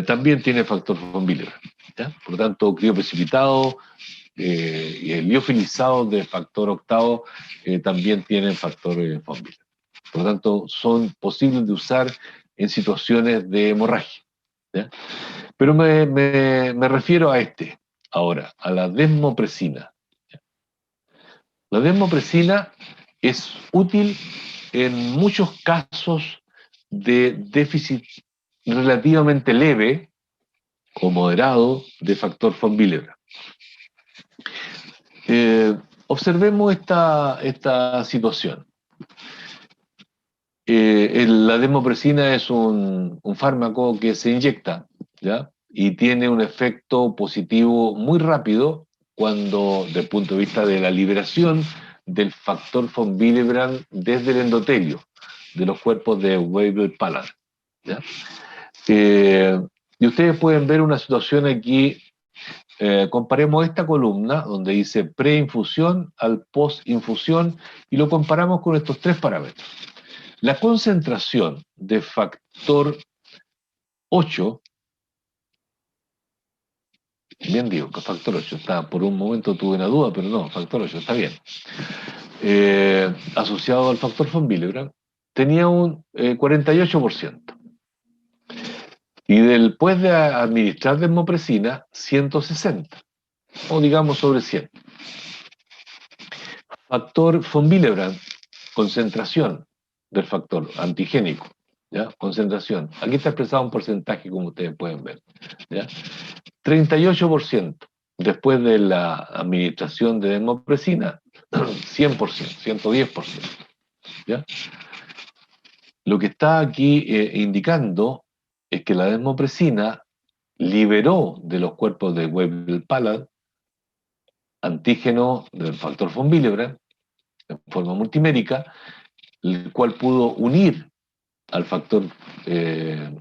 también tiene factor von Willebrand, ¿ya? Por lo tanto, crioprecipitado y el liofilizado de factor octavo también tienen factor von Willebrand. Por lo tanto, son posibles de usar en situaciones de hemorragia, ¿ya? Pero me refiero a ahora, a la desmopresina. La desmopresina es útil en muchos casos de déficit relativamente leve o moderado de factor von Willebrand. Observemos esta situación. La desmopresina es un fármaco que se inyecta, ¿ya? Y tiene un efecto positivo muy rápido cuando, desde el punto de vista de la liberación del factor von Willebrand desde el endotelio de los cuerpos de Weber-Pallard, ¿ya? Y ustedes pueden ver una situación aquí. Comparemos esta columna donde dice preinfusión al postinfusión y lo comparamos con estos tres parámetros. La concentración de factor 8, bien digo, que factor 8, por un momento tuve una duda, pero no, factor 8, está bien. Asociado al factor von Willebrand, tenía un 48%. Y después de administrar desmopresina, 160, o digamos sobre 100. Factor von Willebrand, concentración del factor antigénico, ¿ya? Concentración. Aquí está expresado un porcentaje, como ustedes pueden ver, ¿ya? 38% después de la administración de desmopresina, 100%, 110%, ¿ya? Lo que está aquí indicando es que la desmopresina liberó de los cuerpos de Weber-Pallard antígeno del factor von Willebrand en forma multimérica, el cual pudo unir al factor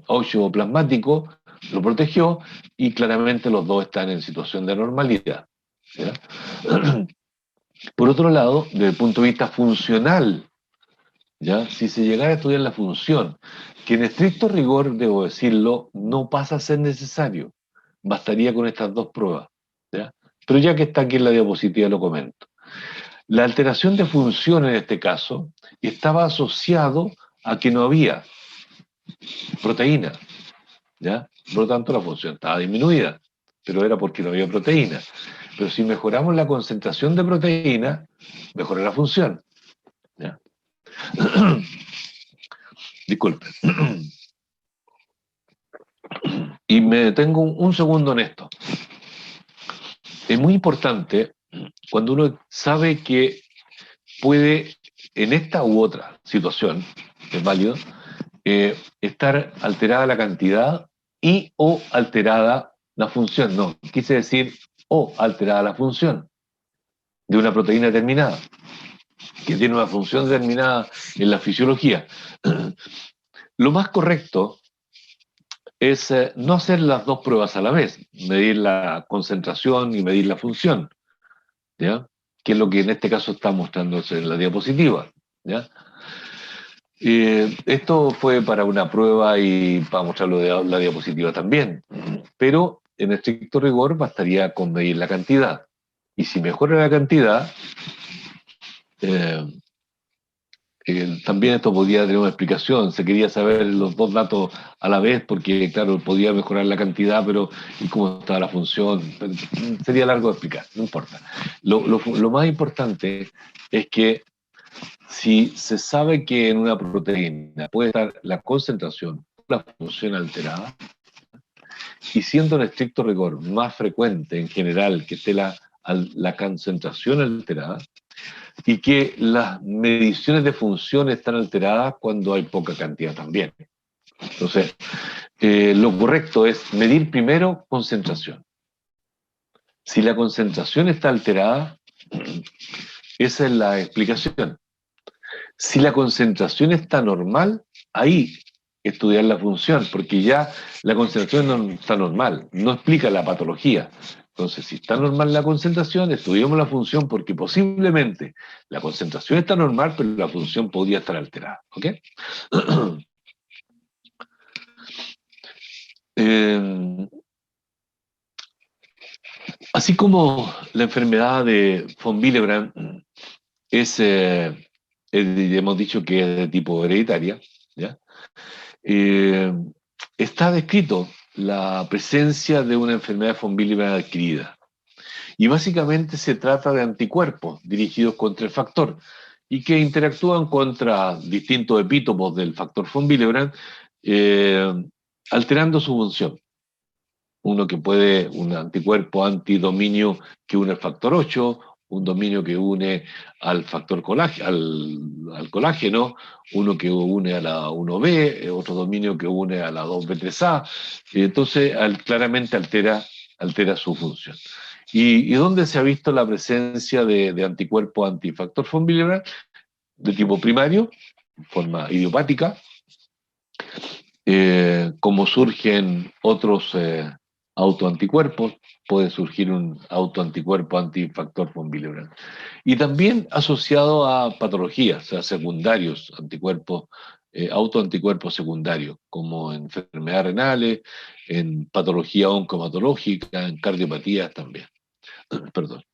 8 plasmático, lo protegió y claramente los dos están en situación de normalidad, ¿ya? Por otro lado, desde el punto de vista funcional, ¿ya? Si se llegara a estudiar la función, que en estricto rigor, debo decirlo, no pasa a ser necesario, bastaría con estas dos pruebas, ¿ya? Pero ya que está aquí en la diapositiva lo comento. La alteración de función en este caso estaba asociado a que no había proteína, ¿ya? Por lo tanto, la función estaba disminuida, pero era porque no había proteína. Pero si mejoramos la concentración de proteína, mejora la función, ¿ya? Disculpe. Y me detengo un segundo en esto. Es muy importante cuando uno sabe que puede, en esta u otra situación, es válido, estar alterada la cantidad y o alterada la función. No, quise decir o alterada la función de una proteína determinada, que tiene una función determinada en la fisiología. Lo más correcto es no hacer las dos pruebas a la vez, medir la concentración y medir la función, ¿ya? Que es lo que en este caso está mostrándose en la diapositiva, ¿ya? Esto fue para una prueba y para mostrarlo de la diapositiva también, pero en estricto rigor bastaría con medir la cantidad. Y si mejora la cantidad, eh, también esto podía tener una explicación. Se quería saber los dos datos a la vez porque, claro, podía mejorar la cantidad, pero ¿y cómo estaba la función? Sería largo de explicar, no importa. Lo más importante es que si se sabe que en una proteína puede estar la concentración, la función alterada, y siendo en estricto rigor más frecuente en general que esté la concentración alterada, y que las mediciones de función están alteradas cuando hay poca cantidad también. Entonces, lo correcto es medir primero concentración. Si la concentración está alterada, esa es la explicación. Si la concentración está normal, ahí estudiar la función, porque ya la concentración no está normal, no explica la patología. Entonces, si está normal la concentración, estudiamos la función porque posiblemente la concentración está normal, pero la función podría estar alterada. ¿Ok? Eh, Así como la enfermedad de von Willebrand es, hemos dicho que es de tipo hereditaria, ¿ya? Eh, Está descrito la presencia de una enfermedad von Willebrand adquirida. Y básicamente se trata de anticuerpos dirigidos contra el factor y que interactúan contra distintos epítopos del factor von Willebrand, eh, alterando su función. Uno que puede, un anticuerpo antidominio que une al factor 8, un dominio que une al factor colágeno, al colágeno, uno que une a la 1B, otro dominio que une a la 2B3A, y entonces claramente altera su función. ¿Y dónde se ha visto la presencia de anticuerpos antifactor von Willebrand? De tipo primario, forma idiopática, como surgen otros autoanticuerpos, puede surgir un autoanticuerpo antifactor von Willebrand. Y también asociado a patologías, o sea, secundarios, anticuerpos, autoanticuerpos secundarios, como en enfermedades renales, en patología oncomatológica, en cardiopatías también. Perdón.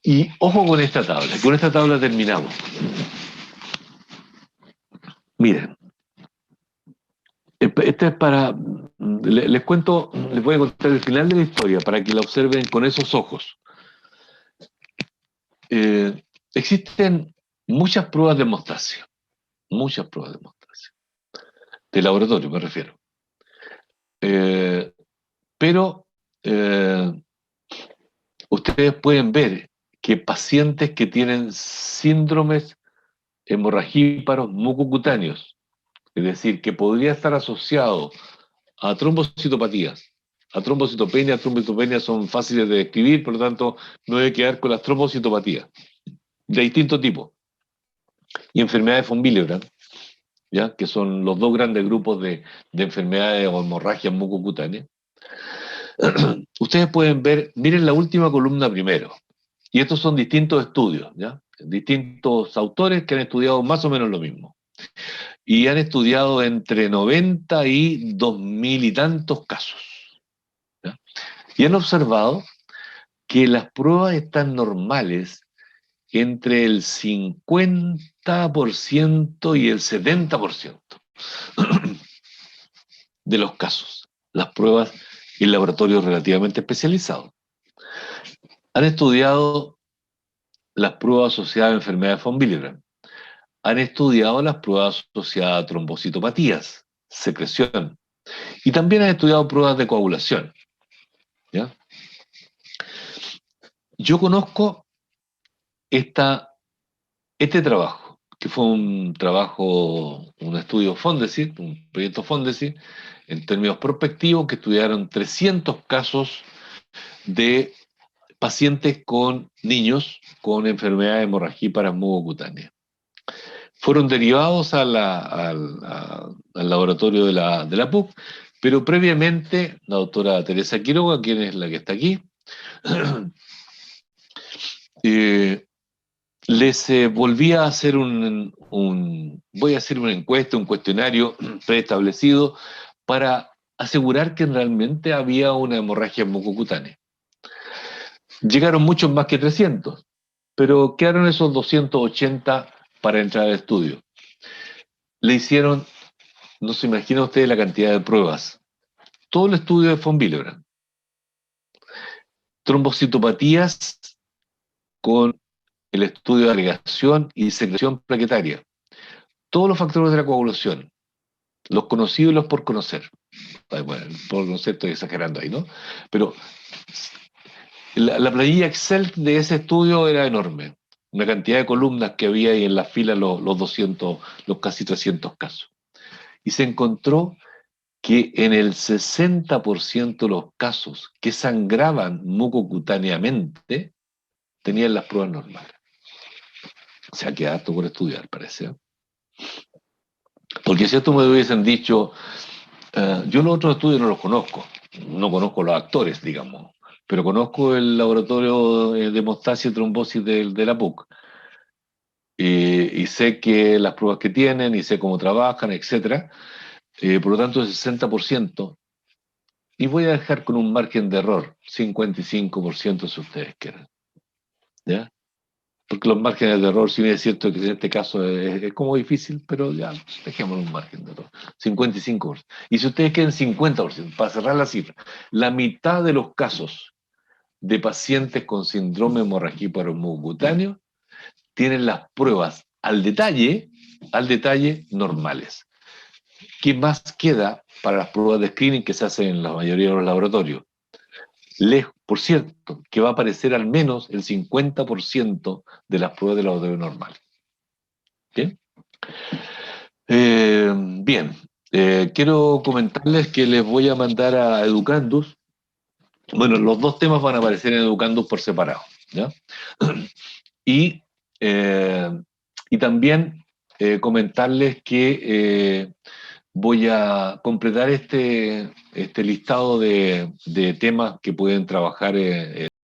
Y ojo con esta tabla terminamos. Miren, este es para, les cuento, les voy a contar el final de la historia para que la observen con esos ojos. Existen muchas pruebas de hemostasia, de laboratorio me refiero. Pero ustedes pueden ver que pacientes que tienen síndromes hemorragíparos mucocutáneos, es decir, que podría estar asociado a trombocitopatías. A trombocitopenia son fáciles de describir, por lo tanto, no hay que quedar con las trombocitopatías de distinto tipo. Y enfermedades von Willebrand, ¿ya? Que son los dos grandes grupos de enfermedades o hemorragias mucocutáneas. Ustedes pueden ver, miren la última columna primero. Y estos son distintos estudios, ¿ya? Distintos autores que han estudiado más o menos lo mismo. Y han estudiado entre 90 y 2000 y tantos casos. ¿Ya? Y han observado que las pruebas están normales entre el 50% y el 70% de los casos. Las pruebas en laboratorios relativamente especializados. Han estudiado las pruebas asociadas a enfermedades von Willebrand. Han estudiado las pruebas asociadas a trombocitopatías, secreción. Y también han estudiado pruebas de coagulación. ¿Ya? Yo conozco este trabajo, que fue un trabajo, un estudio Fondesit, un proyecto Fondesit, en términos prospectivos, que estudiaron 300 casos de pacientes con niños con enfermedad hemorragíparas mucocutáneas. Fueron derivados al laboratorio de la PUC, pero previamente la doctora Teresa Quiroga, quien es la que está aquí, les volví a hacer voy a hacer una encuesta, un cuestionario preestablecido para asegurar que realmente había una hemorragia mucocutánea. Llegaron muchos más que 300, pero quedaron esos 280 para entrar al estudio. Le hicieron, no se imagina usted la cantidad de pruebas, todo el estudio de von Willebrand, trombocitopatías con el estudio de agregación y secreción plaquetaria, todos los factores de la coagulación, los conocidos y los por conocer. Bueno, por conocer estoy exagerando ahí, ¿no? Pero la planilla Excel de ese estudio era enorme. Una cantidad de columnas que había ahí en la fila, los 200, los casi 300 casos. Y se encontró que en el 60% de los casos que sangraban mucocutáneamente tenían las pruebas normales. O sea, queda harto por estudiar, parece. Porque si esto me hubiesen dicho, yo los otros estudios no los conozco, no conozco los actores, digamos, pero conozco el laboratorio de hemostasia y trombosis de la PUC. Y sé que las pruebas que tienen, y sé cómo trabajan, etc. Por lo tanto, el 60%, y voy a dejar con un margen de error, 55% si ustedes quieren. ¿Ya? Porque los márgenes de error, si bien es cierto que en este caso es como difícil, pero ya dejemos un margen de error. 55%. Y si ustedes quieren 50%, para cerrar la cifra, la mitad de los casos de pacientes con síndrome hemorragia mucocutáneo tienen las pruebas al detalle normales. ¿Qué más queda para las pruebas de screening que se hacen en la mayoría de los laboratorios? Por cierto, que va a aparecer al menos el 50% de las pruebas de laboratorio normal. ¿Bien? Bien. Quiero comentarles que les voy a mandar a Educandus. Bueno, los dos temas van a aparecer en Educandus por separado, ¿ya? Y, eh, y también comentarles que voy a completar este listado de temas que pueden trabajar